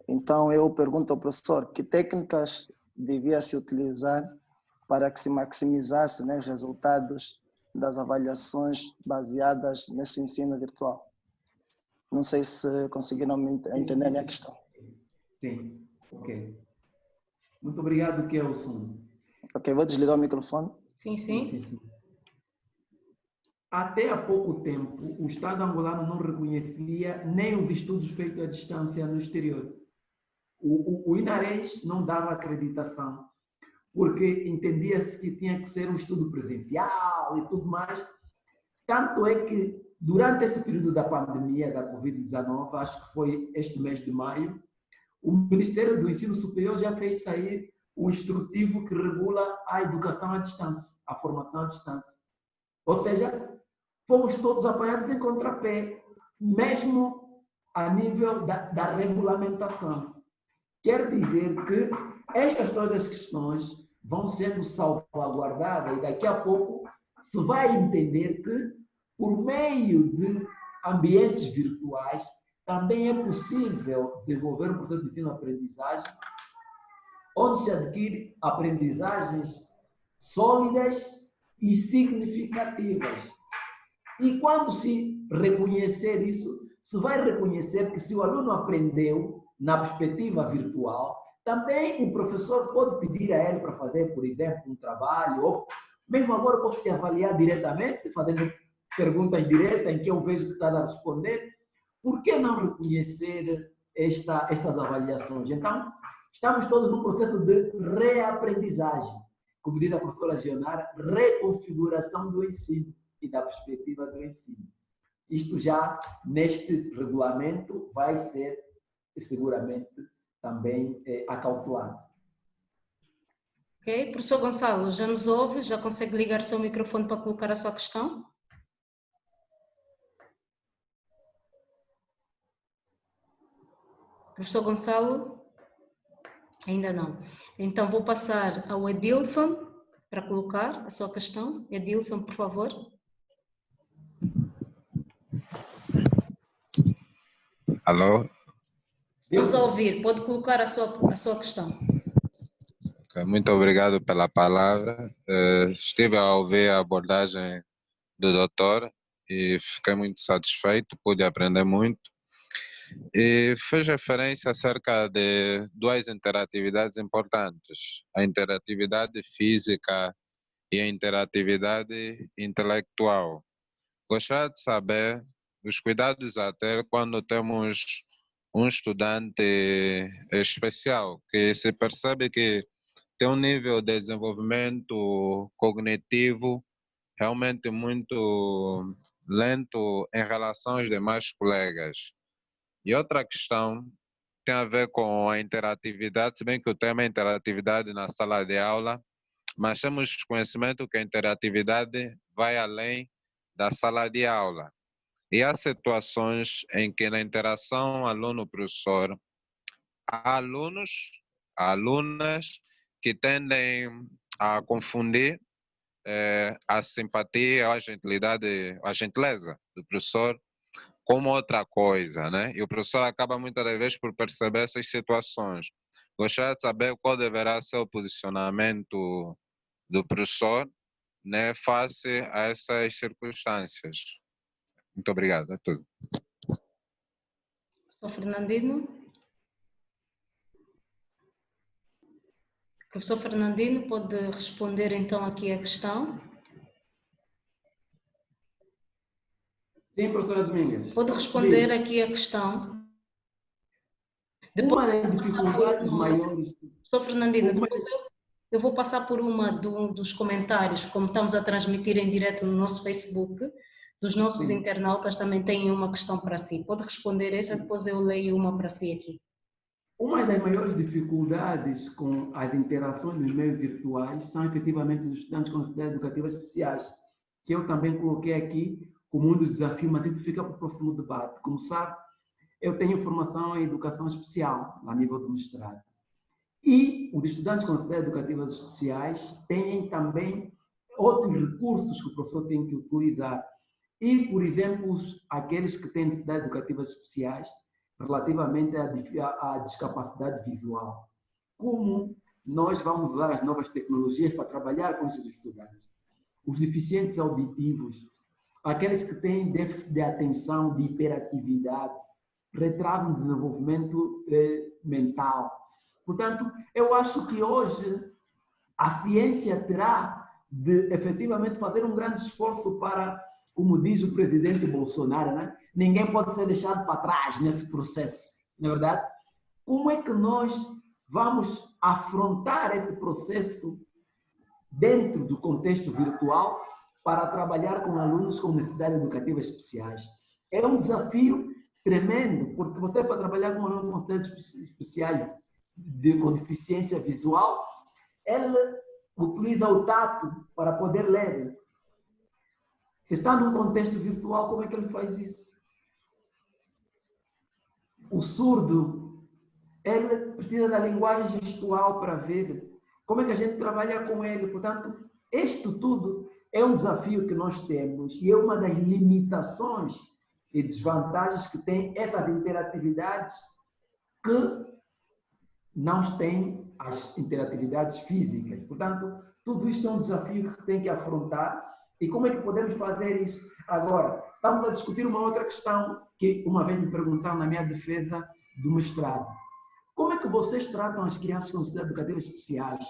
Então eu pergunto ao professor que técnicas devia se utilizar para que se maximizasse, né, os resultados das avaliações baseadas nesse ensino virtual. Não sei se conseguiram entender a minha questão. Sim, ok. Muito obrigado, Kelson. Ok, vou desligar o microfone. Sim. Sim. Até há pouco tempo, o Estado angolano não reconhecia nem os estudos feitos à distância no exterior. O INARES não dava acreditação, porque entendia-se que tinha que ser um estudo presencial e tudo mais. Tanto é que, durante esse período da pandemia da Covid-19, acho que foi este mês de maio, o Ministério do Ensino Superior já fez sair o instrutivo que regula a educação à distância, a formação à distância. Ou seja, fomos todos apanhados em contrapé, mesmo a nível da regulamentação. Quer dizer que estas todas as questões vão sendo salvaguardadas e daqui a pouco se vai entender que, por meio de ambientes virtuais, também é possível desenvolver um processo de ensino-aprendizagem onde se adquire aprendizagens sólidas e significativas. E quando se reconhecer isso, se vai reconhecer que se o aluno aprendeu na perspectiva virtual, também o professor pode pedir a ele para fazer, por exemplo, um trabalho, ou mesmo agora posso te avaliar diretamente, fazendo perguntas diretas em que eu vejo que está a responder. Por que não reconhecer estas avaliações? Então, estamos todos num processo de reaprendizagem, como diz a professora Gionara, reconfiguração do ensino e da perspectiva do ensino. Isto já, neste regulamento, vai ser seguramente também acautelado. Ok, professor Gonçalo, já nos ouve? Já consegue ligar o seu microfone para colocar a sua questão? Professor Gonçalo? Ainda não. Então vou passar ao Edilson para colocar a sua questão. Edilson, por favor. Alô? Vamos ouvir, pode colocar a sua questão. Muito obrigado pela palavra. Estive a ouvir a abordagem do doutor e fiquei muito satisfeito, pude aprender muito. E fez referência acerca de duas interatividades importantes, a interatividade física e a interatividade intelectual. Gostaria de saber os cuidados a ter quando temos um estudante especial, que se percebe que tem um nível de desenvolvimento cognitivo realmente muito lento em relação aos demais colegas. E outra questão tem a ver com a interatividade, se bem que o tema é interatividade na sala de aula, mas temos conhecimento que a interatividade vai além da sala de aula. E há situações em que na interação aluno-professor, há alunas que tendem a confundir a simpatia ou a gentilidade, a gentileza do professor como outra coisa, né? E o professor acaba muitas das vezes por perceber essas situações. Gostaria de saber qual deverá ser o posicionamento do professor, né, face a essas circunstâncias. Muito obrigado, é tudo. Professor Fernandino? Professor Fernandino, pode responder então aqui a questão? Sim, professora Domingues. Pode responder aqui a questão. Uma das dificuldades maiores... Professor Fernandino, depois eu vou passar por uma dos comentários, como estamos a transmitir em direto no nosso Facebook, dos nossos internautas também têm uma questão para si. Pode responder essa, depois eu leio uma para si aqui. Uma das maiores dificuldades com as interações nos meios virtuais são efetivamente os estudantes com necessidades educativas especiais, que eu também coloquei aqui como um dos desafios, mas isso fica para o próximo debate. Como sabe, eu tenho formação em educação especial, a nível do mestrado. E os estudantes com necessidades educativas especiais têm também outros recursos que o professor tem que utilizar. E, por exemplo, aqueles que têm necessidades educativas especiais, relativamente à discapacidade visual. Como nós vamos usar as novas tecnologias para trabalhar com esses estudantes? Os deficientes auditivos, aqueles que têm déficit de atenção, de hiperatividade, retrasam o desenvolvimento mental. Portanto, eu acho que hoje a ciência terá de efetivamente fazer um grande esforço para, como diz o presidente Bolsonaro, né? Ninguém pode ser deixado para trás nesse processo, não é verdade? Como é que nós vamos afrontar esse processo dentro do contexto virtual para trabalhar com alunos com necessidades educativas especiais? É um desafio tremendo, porque você, para trabalhar com alunos com necessidades especiais com deficiência visual, ele utiliza o tato para poder ler. Se está num contexto virtual, como é que ele faz isso? O surdo, ele precisa da linguagem gestual para ver. Como é que a gente trabalha com ele? Portanto, isto tudo é um desafio que nós temos e é uma das limitações e desvantagens que tem essas interatividades que não têm as interatividades físicas. Portanto, tudo isso é um desafio que tem que afrontar. E como é que podemos fazer isso? Agora, estamos a discutir uma outra questão que uma vez me perguntaram na minha defesa do mestrado. Como é que vocês tratam as crianças com necessidades educativas especiais?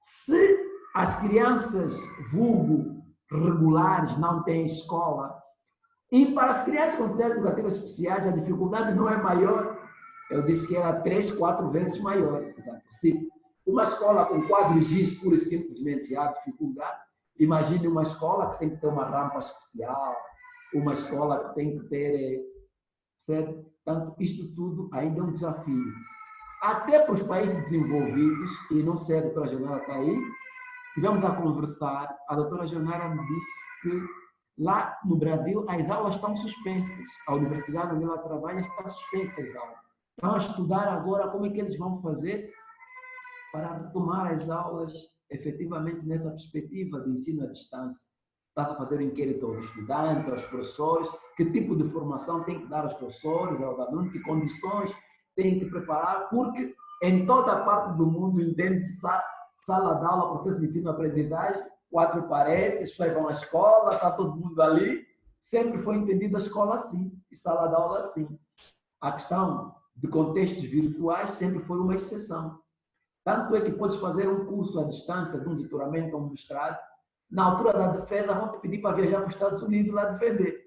Se as crianças vulgo regulares não têm escola, e para as crianças com necessidades educativas especiais a dificuldade não é maior, eu disse que era 3, 4 vezes maior. Portanto, se uma escola com quadros giz pura e simplesmente há dificuldade, imagine uma escola que tem que ter uma rampa especial, uma escola que tem que ter... Certo? Portanto, isto tudo ainda é um desafio. Até para os países desenvolvidos, e não sei, a doutora Jonara está aí, tivemos a conversar, a doutora Jonara me disse que lá no Brasil as aulas estão suspensas. A universidade onde ela trabalha está suspensa as aulas. Estão a estudar agora como é que eles vão fazer para retomar as aulas efetivamente nessa perspectiva de ensino à distância. Está a fazer um inquérito aos estudantes, aos professores, que tipo de formação tem que dar aos professores, aos alunos, que condições tem que preparar, porque em toda a parte do mundo entende-se sala de aula, processo de ensino-aprendizagem, 4 paredes, as pessoas vão à escola, está todo mundo ali. Sempre foi entendido a escola assim, e sala de aula assim. a questão de contextos virtuais sempre foi uma exceção. Tanto é que podes fazer um curso à distância de um doutoramento ou um mestrado, na altura da defesa vão te pedir para viajar para os Estados Unidos lá defender.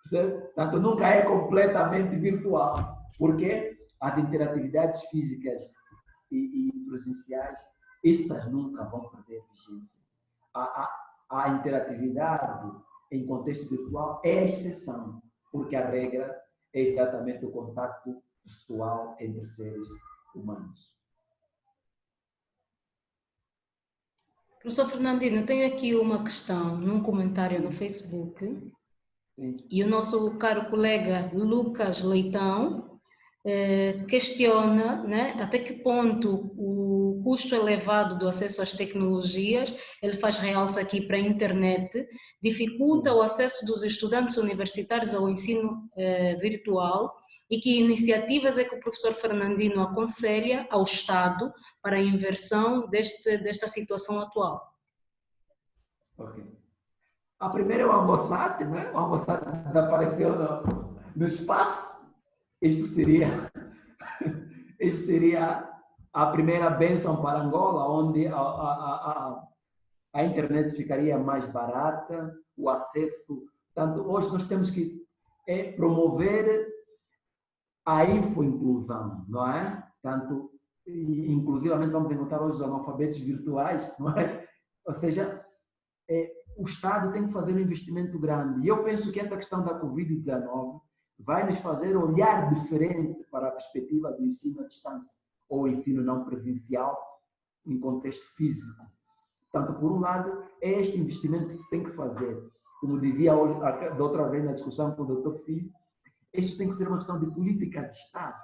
Certo? Portanto, nunca é completamente virtual, porque as interatividades físicas e presenciais, estas nunca vão perder vigência. A interatividade em contexto virtual é a exceção, porque a regra é exatamente o contato pessoal entre seres humanos. Professor Fernandino, tenho aqui uma questão num comentário no Facebook. Sim. E o nosso caro colega Lucas Leitão questiona, né, até que ponto o custo elevado do acesso às tecnologias, ele faz realça aqui para a internet, dificulta o acesso dos estudantes universitários ao ensino virtual, e que iniciativas é que o professor Fernandino aconselha ao Estado para a inversão desta situação atual? Ok. A primeira é o AMOSAT, né? O AMOSAT desapareceu no espaço. Isso seria a primeira bênção para Angola, onde a internet ficaria mais barata, o acesso. Portanto, hoje nós temos que promover a infoinclusão, não é? Tanto, inclusivamente, vamos encontrar hoje os analfabetos virtuais, não é? Ou seja, o Estado tem que fazer um investimento grande. E eu penso que essa questão da Covid-19 vai nos fazer olhar diferente para a perspectiva do ensino à distância ou ensino não presencial em contexto físico. Portanto, por um lado, é este investimento que se tem que fazer. Como dizia hoje, da outra vez na discussão com o Dr. Filho, isso tem que ser uma questão de política de Estado.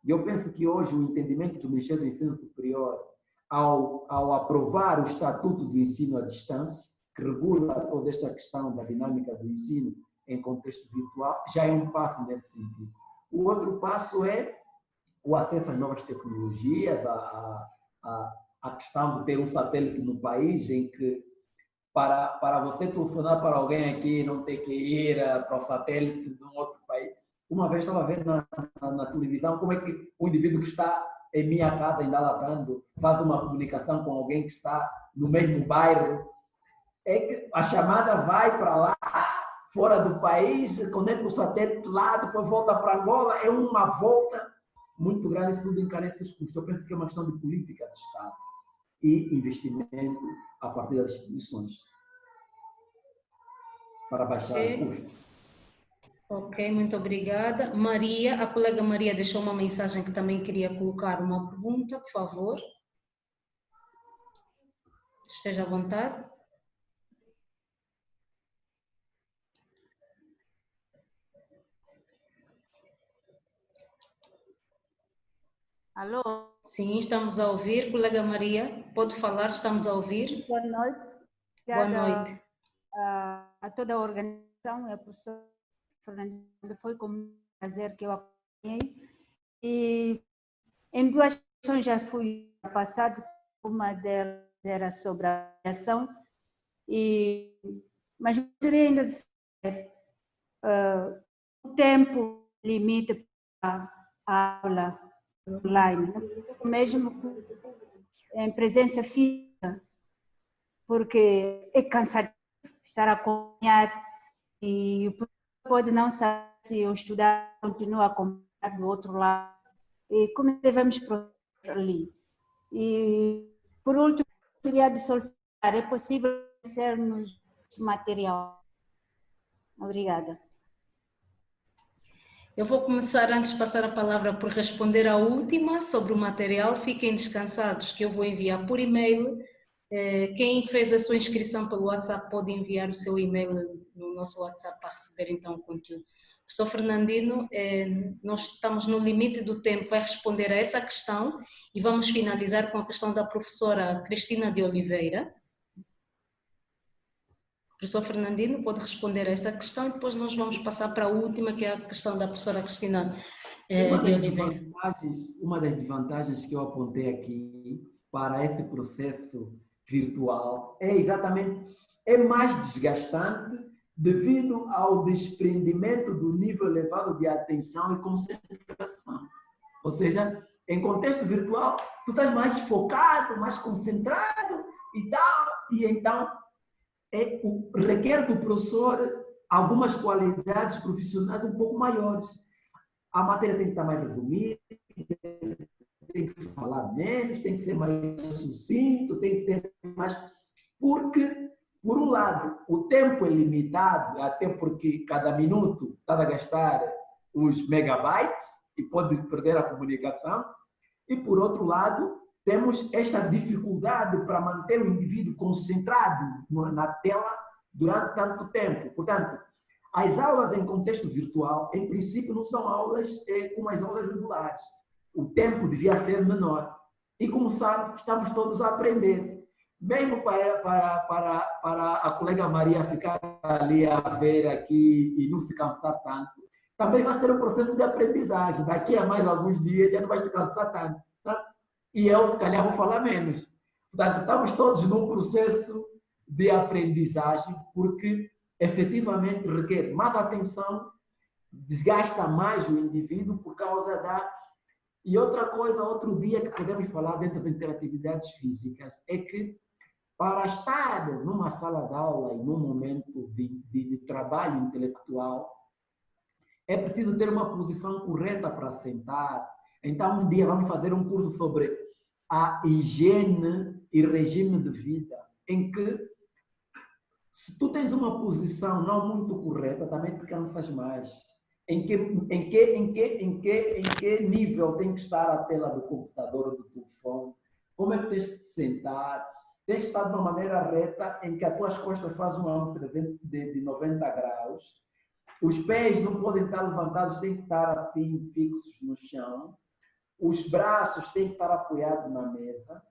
E eu penso que hoje o entendimento do Ministério do Ensino Superior, ao aprovar o Estatuto do Ensino à Distância, que regula toda esta questão da dinâmica do ensino em contexto virtual, já é um passo nesse sentido. O outro passo é o acesso às novas tecnologias, a questão de ter um satélite no país, em que para você telefonar para alguém aqui não ter que ir para o satélite de um outro país. Uma vez estava vendo na televisão como é que um indivíduo que está em minha casa, em Dalatando, faz uma comunicação com alguém que está no mesmo bairro. É que a chamada vai para lá, fora do país, conecta o satélite lá, depois volta para Angola, é uma volta muito grande, isso tudo encarece os custos. Eu penso que é uma questão de política de Estado e investimento a partir das instituições para baixar o custo. Ok, muito obrigada. Maria, a colega Maria deixou uma mensagem que também queria colocar uma pergunta, por favor. Esteja à vontade. Alô? Sim, estamos a ouvir. Colega Maria, pode falar, estamos a ouvir. Boa noite. Boa noite. A toda a organização, a professora Fernando, foi com um prazer que eu acompanhei. E em duas sessões já fui passado, uma delas era sobre a aviação, mas gostaria ainda de saber o tempo limite para a aula online, mesmo em presença física, porque é cansativo estar a acompanhar e pode não saber se o estudante continua a acompanhar do outro lado e como devemos proceder ali. E, por último, gostaria de solicitar, é possível ser-nos material? Obrigada. Eu vou começar, antes de passar a palavra, por responder à última sobre o material. Fiquem descansados que eu vou enviar por e-mail. Quem fez a sua inscrição pelo WhatsApp pode enviar o seu e-mail no nosso WhatsApp para receber então o conteúdo. Professor Fernandino, nós estamos no limite do tempo a responder a essa questão e vamos finalizar com a questão da professora Cristina de Oliveira. Professor Fernandino pode responder a esta questão e depois nós vamos passar para a última, que é a questão da professora Cristina de Oliveira. Uma das desvantagens que eu apontei aqui para esse processo virtual é exatamente, é mais desgastante devido ao desprendimento do nível elevado de atenção e concentração. Ou seja, em contexto virtual, tu estás mais focado, mais concentrado e tal, e então requer do professor algumas qualidades profissionais um pouco maiores. A matéria tem que estar mais resumida, tem que falar menos, tem que ser mais sucinto, tem que ter mais... Porque, por um lado, o tempo é limitado, até porque cada minuto está a gastar os megabytes e pode perder a comunicação. E, por outro lado, temos esta dificuldade para manter o indivíduo concentrado na tela durante tanto tempo. Portanto, as aulas em contexto virtual, em princípio, não são aulas como as aulas regulares. O tempo devia ser menor. E, como sabe, estamos todos a aprender. Mesmo para a colega Maria ficar ali a ver aqui e não se cansar tanto, também vai ser um processo de aprendizagem. Daqui a mais alguns dias já não vai se cansar tanto. Tá? E eu, se calhar, vou falar menos. Portanto, estamos todos num processo de aprendizagem, porque efetivamente requer mais atenção, desgasta mais o indivíduo por causa da... E outra coisa, outro dia que podemos falar dentro das interatividades físicas, é que para estar numa sala de aula e num momento de trabalho intelectual, é preciso ter uma posição correta para sentar. Então, um dia vamos fazer um curso sobre a higiene e regime de vida, em que, se tu tens uma posição não muito correta, também te cansas mais. Em que nível tem que estar a tela do computador ou do telefone? Como é que tens que te sentar? Tens que estar de uma maneira reta em que as tuas costas fazem um ângulo de 90 graus. Os pés não podem estar levantados, têm que estar assim, fixos no chão. Os braços têm que estar apoiados na mesa.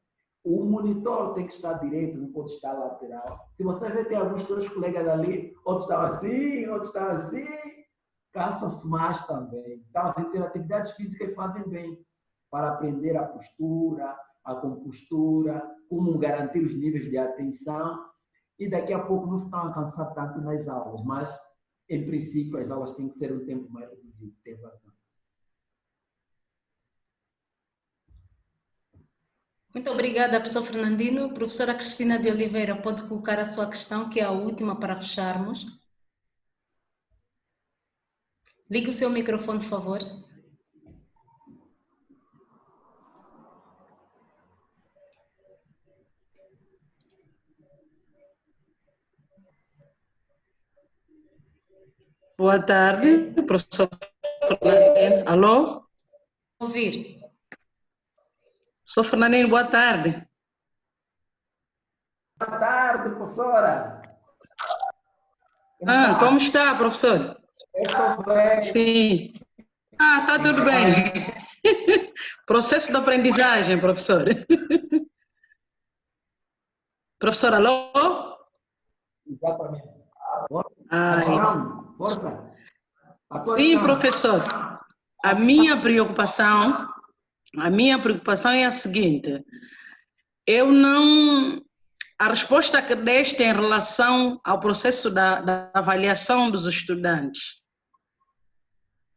O monitor tem que estar direito, não pode estar lateral. Se você vê, tem alguns teus colegas ali, outros estavam assim, outros estavam assim, cansa-se mais também. Então, as interatividades físicas fazem bem para aprender a postura, a compostura, como garantir os níveis de atenção, e daqui a pouco não se estão a cansar tanto nas aulas, mas, em princípio, as aulas têm que ser um tempo mais reduzido. Tem razão. Muito obrigada, professor Fernandino. Professora Cristina de Oliveira, pode colocar a sua questão, que é a última para fecharmos. Ligue o seu microfone, por favor. Boa tarde, professor Fernandino. Alô? Ouvir. Professor Fernandino, boa tarde. Boa tarde, professora. Como está, professor? Estou bem. Sim. Está tudo bem. Processo de aprendizagem, professor. Professor, alô? Exatamente. Força. Sim, professor. A minha preocupação é a seguinte. A resposta que deste em relação ao processo da avaliação dos estudantes,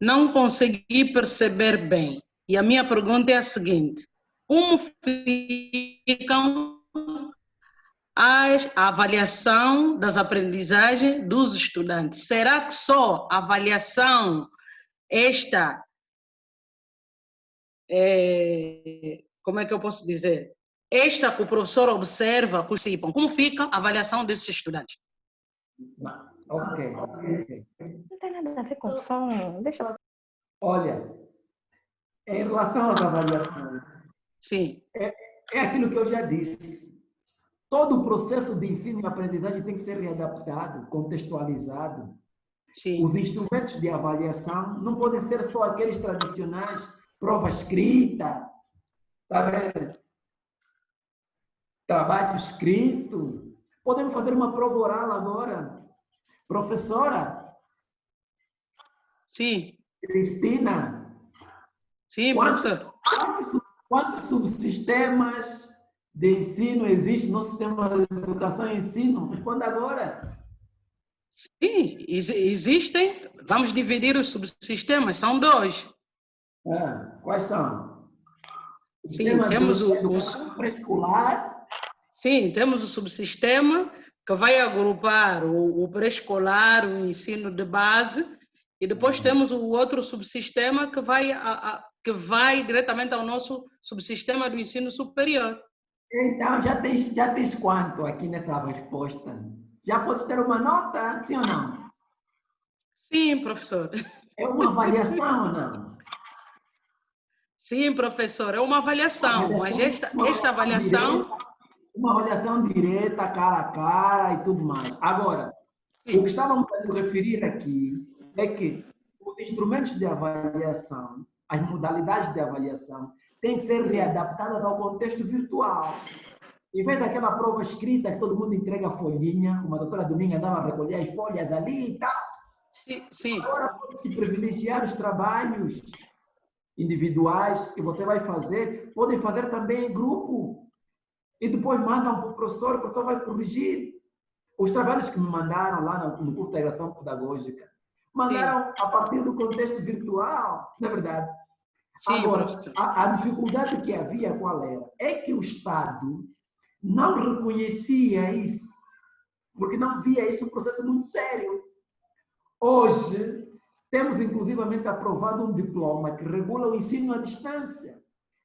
não consegui perceber bem. E a minha pergunta é a seguinte: como ficam a avaliação das aprendizagens dos estudantes? Será que só a avaliação como é que eu posso dizer? Esta que o professor observa, participam. Como fica a avaliação desses estudantes? Ok. Não tem nada a ver com som. Deixa eu... Olha, em relação às avaliações, sim, é aquilo que eu já disse. Todo o processo de ensino e aprendizagem tem que ser readaptado, contextualizado. sim. Os instrumentos de avaliação não podem ser só aqueles tradicionais, prova escrita, tá vendo? Trabalho escrito. Podemos fazer uma prova oral agora. Professora? Sim. Cristina? Sim, professor. Quantos subsistemas de ensino existem no sistema de educação e ensino? Responda agora. Sim, existem, vamos dividir os subsistemas, são 2. Quais são? O Sim, sistema temos de educação pré-escolar. Sim, temos o subsistema que vai agrupar o pré-escolar, o ensino de base, e depois temos o outro subsistema que vai diretamente ao nosso subsistema do ensino superior. Então, já tens quanto aqui nessa resposta? Já podes ter uma nota, sim ou não? Sim, professor. É uma avaliação ou não? Sim, professor, é uma avaliação, mas esta avaliação... Uma avaliação direta, cara a cara e tudo mais. Agora, sim, o que estávamos a nos referir aqui é que os instrumentos de avaliação, as modalidades de avaliação, têm que ser readaptadas ao contexto virtual. Em vez daquela prova escrita que todo mundo entrega a folhinha, como a doutora Dominga andava a recolher as folhas dali e tal. Sim. Agora pode-se privilegiar os trabalhos individuais que você vai fazer, podem fazer também em grupo. E depois mandam para o professor vai corrigir. Os trabalhos que me mandaram lá no curso de integração pedagógica, mandaram a partir do contexto virtual, não é verdade? Sim, agora, a dificuldade que havia, qual era? É que o Estado não reconhecia isso, porque não via isso um processo muito sério. Hoje, temos inclusivamente aprovado um diploma que regula o ensino à distância,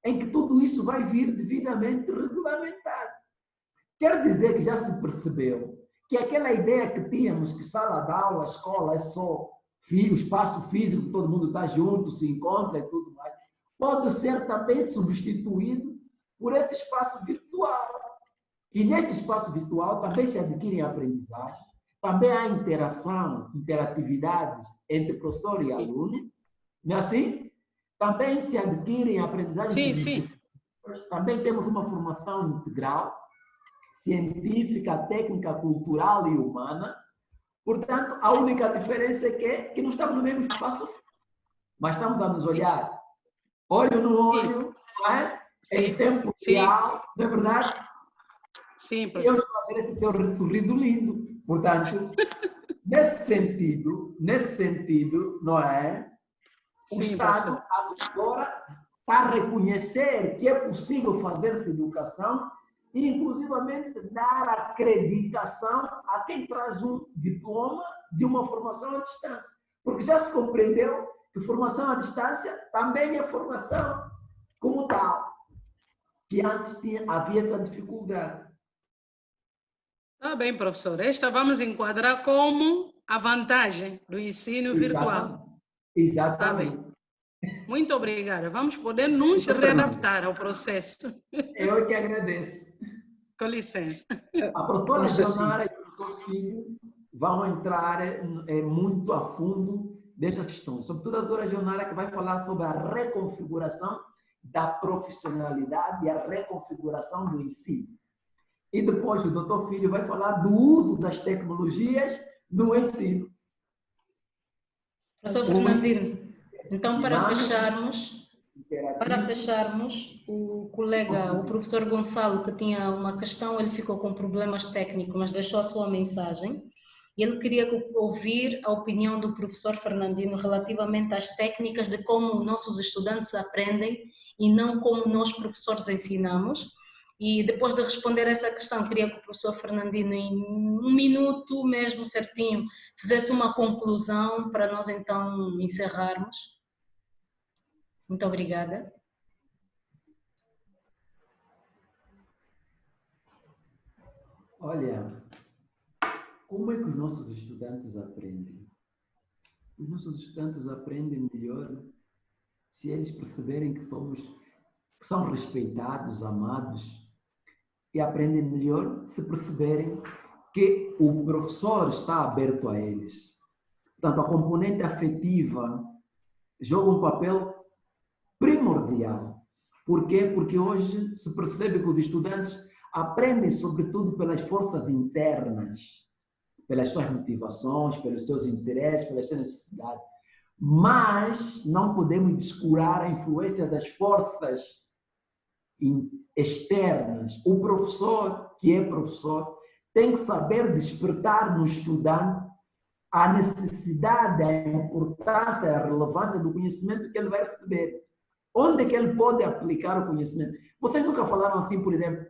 em que tudo isso vai vir devidamente regulamentado. Quer dizer que já se percebeu que aquela ideia que tínhamos que sala de aula, escola é só espaço físico, todo mundo está junto, se encontra e tudo mais, pode ser também substituído por esse espaço virtual. E nesse espaço virtual também se adquirem aprendizagens, também há interatividades entre professor e aluno, não é assim? Também se adquirem aprendizagens. Sim. Também temos uma formação integral, científica, técnica, cultural e humana. Portanto, a única diferença é que não estamos no mesmo espaço, mas estamos a nos olhar olho no olho, não é? Em tempo real, não é verdade? Sim, professor. Eu estou a ver esse teu sorriso lindo. Portanto, nesse sentido, não é? O Estado agora está a reconhecer que é possível fazer-se educação e, inclusivamente, dar acreditação a quem traz um diploma de uma formação à distância. Porque já se compreendeu que formação à distância também é formação como tal, que antes havia essa dificuldade. Está bem, professor. Esta vamos enquadrar como a vantagem do ensino virtual. Exatamente. Tá, muito obrigada. Vamos poder nos readaptar ao processo. Eu que agradeço. Com licença. A professora Jonara e o professor Filho vão entrar muito a fundo desta questão. Sobretudo a doutora Jonara, que vai falar sobre a reconfiguração da profissionalidade e a reconfiguração do ensino. E depois o doutor Filho vai falar do uso das tecnologias no ensino. Professor Fernandino, então para fecharmos, o colega, o professor Gonçalo, que tinha uma questão, ele ficou com problemas técnicos, mas deixou a sua mensagem. E ele queria ouvir a opinião do professor Fernandino relativamente às técnicas de como nossos estudantes aprendem e não como nós professores ensinamos. E depois de responder essa questão, queria que o professor Fernandino, em 1 minuto mesmo certinho, fizesse uma conclusão para nós então encerrarmos. Muito obrigada. Olha, como é que os nossos estudantes aprendem? Os nossos estudantes aprendem melhor se eles perceberem que são respeitados, amados, e aprendem melhor se perceberem que o professor está aberto a eles. Portanto, a componente afetiva joga um papel primordial. Por quê? Porque hoje se percebe que os estudantes aprendem, sobretudo, pelas forças internas, pelas suas motivações, pelos seus interesses, pelas suas necessidades. Mas não podemos descurar a influência das forças externas. O professor, que é professor, tem que saber despertar no estudante a necessidade, a importância, a relevância do conhecimento que ele vai receber. Onde é que ele pode aplicar o conhecimento? Vocês nunca falaram assim, por exemplo,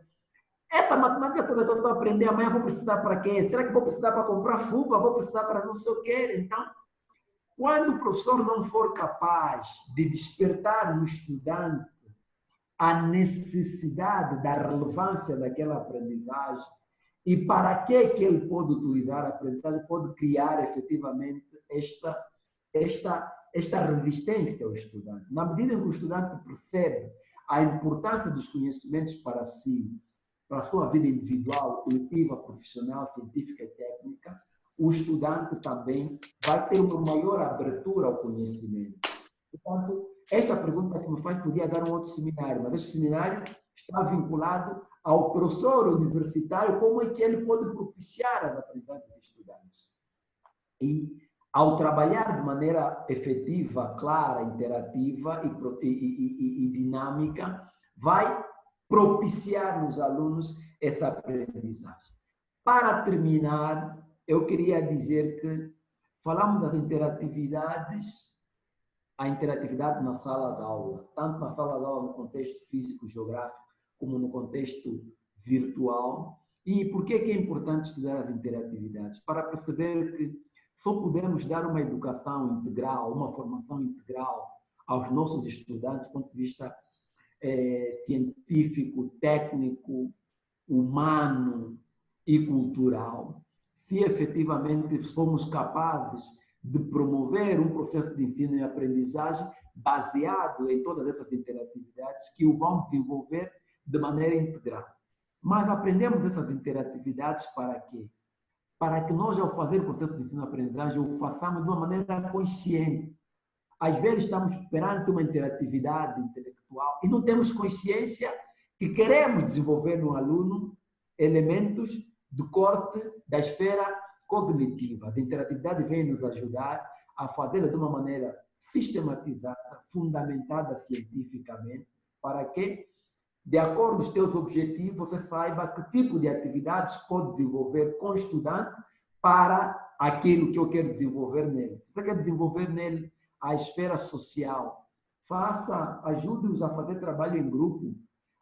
essa matemática toda que eu estou a aprender amanhã vou precisar para quê? Será que vou precisar para comprar fuga? Vou precisar para não sei o quê? Então, quando o professor não for capaz de despertar no estudante a necessidade da relevância daquela aprendizagem e para que ele pode utilizar a aprendizagem, pode criar efetivamente esta resistência ao estudante. Na medida em que o estudante percebe a importância dos conhecimentos para si, para a sua vida individual, coletiva, profissional, científica e técnica, o estudante também vai ter uma maior abertura ao conhecimento. Portanto, esta pergunta que me faz podia dar um outro seminário, mas este seminário está vinculado ao professor universitário, como é que ele pode propiciar as aprendizagens dos estudantes. E, ao trabalhar de maneira efetiva, clara, interativa e dinâmica, vai propiciar nos alunos essa aprendizagem. Para terminar, eu queria dizer que falamos das interatividades, a interatividade na sala de aula, tanto na sala de aula no contexto físico-geográfico, como no contexto virtual. E por que é importante estudar as interatividades? Para perceber que só podemos dar uma educação integral, uma formação integral aos nossos estudantes do ponto de vista científico, técnico, humano e cultural, se efetivamente somos capazes de promover um processo de ensino e aprendizagem baseado em todas essas interatividades que o vão desenvolver de maneira integral. Mas aprendemos essas interatividades para quê? Para que nós, ao fazer o processo de ensino e aprendizagem, o façamos de uma maneira consciente. Às vezes estamos perante uma interatividade intelectual e não temos consciência que queremos desenvolver no aluno elementos do corte da esfera cognitiva. As interatividades vêm nos ajudar a fazê-la de uma maneira sistematizada, fundamentada cientificamente, para que, de acordo com os teus objetivos, você saiba que tipo de atividades pode desenvolver com o estudante para aquilo que eu quero desenvolver nele. Se você quer desenvolver nele a esfera social, ajude-os a fazer trabalho em grupo.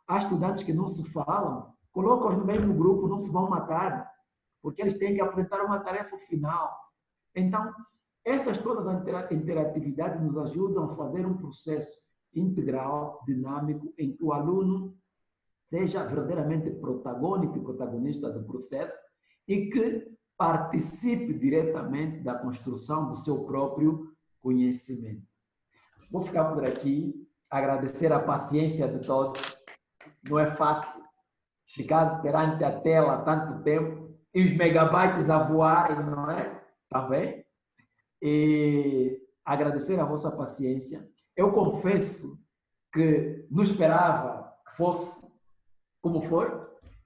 Há estudantes que não se falam, coloca-os no mesmo grupo, não se vão matar, porque eles têm que apresentar uma tarefa final. Então, essas todas as interatividades nos ajudam a fazer um processo integral, dinâmico, em que o aluno seja verdadeiramente protagônico e protagonista do processo e que participe diretamente da construção do seu próprio conhecimento. Vou ficar por aqui, agradecer a paciência de todos. Não é fácil ficar perante a tela tanto tempo e os megabytes a voarem, não é? Está bem? E agradecer a vossa paciência. Eu confesso que não esperava que fosse como foi,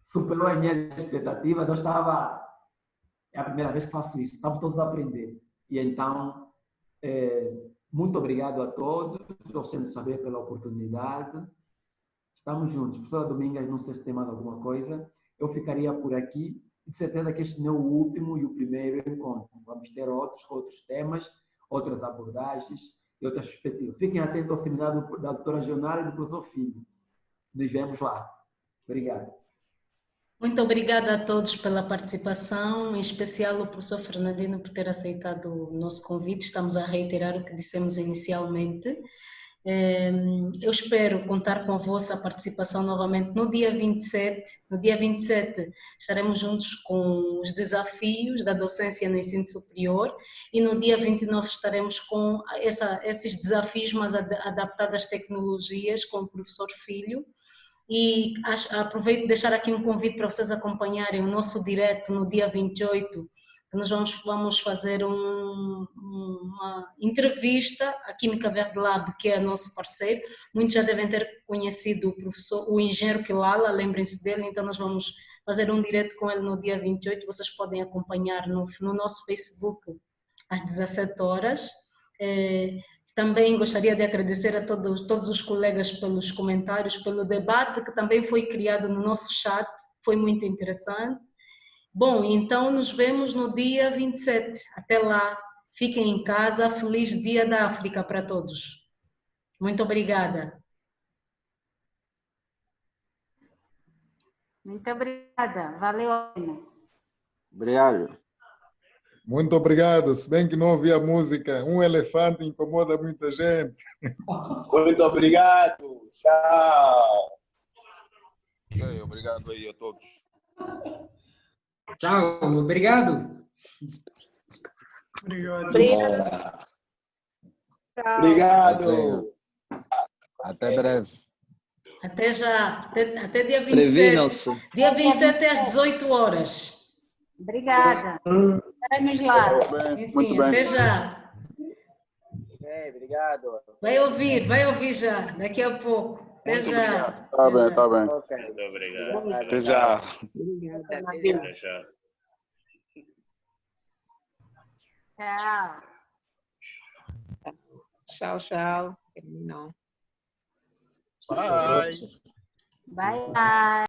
superou as minhas expectativas. Eu estava, é a primeira vez que faço isso, estamos todos a aprender. E então, muito obrigado a todos, estou sendo saber pela oportunidade. Estamos juntos. Professora Domingas, não sei se tem mais alguma coisa. Eu ficaria por aqui. De certeza que este não é o último e o primeiro encontro. Vamos ter outros temas, outras abordagens e outras perspectivas. Fiquem atentos ao seminário da doutora Gionara e do professor Filho. Nos vemos lá. Obrigado. Muito obrigada a todos pela participação, em especial o professor Fernandino por ter aceitado o nosso convite. Estamos a reiterar o que dissemos inicialmente. Eu espero contar com a vossa participação novamente no dia 27. No dia 27 estaremos juntos com os desafios da docência no ensino superior e no dia 29 estaremos com esses desafios, mas adaptados às tecnologias, com o professor Filho. E aproveito de deixar aqui um convite para vocês acompanharem o nosso direto no dia 28, que nós vamos fazer uma entrevista à Química Verde Lab, que é nosso parceiro. Muitos já devem ter conhecido o engenheiro Quilala, lembrem-se dele, então nós vamos fazer um direto com ele no dia 28, vocês podem acompanhar no nosso Facebook às 17 horas. Também gostaria de agradecer a todos os colegas pelos comentários, pelo debate que também foi criado no nosso chat, foi muito interessante. Bom, então nos vemos no dia 27. Até lá, fiquem em casa. Feliz Dia da África para todos. Muito obrigada. Muito obrigada. Valeu, Ana. Obrigado. Muito obrigado. Se bem que não ouvi a música, um elefante incomoda muita gente. Muito obrigado. Tchau. Ok, obrigado aí a todos. Tchau, obrigado. Obrigado. Obrigado. Até breve. Até já. Até dia 27. Previnam-se. Dia 27 às 18 horas. Obrigada. Estaremos lá. Sim, até já. Obrigado. Vai ouvir já, daqui a pouco. Até já. Tá bem, tá bem. Muito obrigado. Até já. Até já. Tchau. Tchau, tchau. Terminou. Bye. Bye, bye.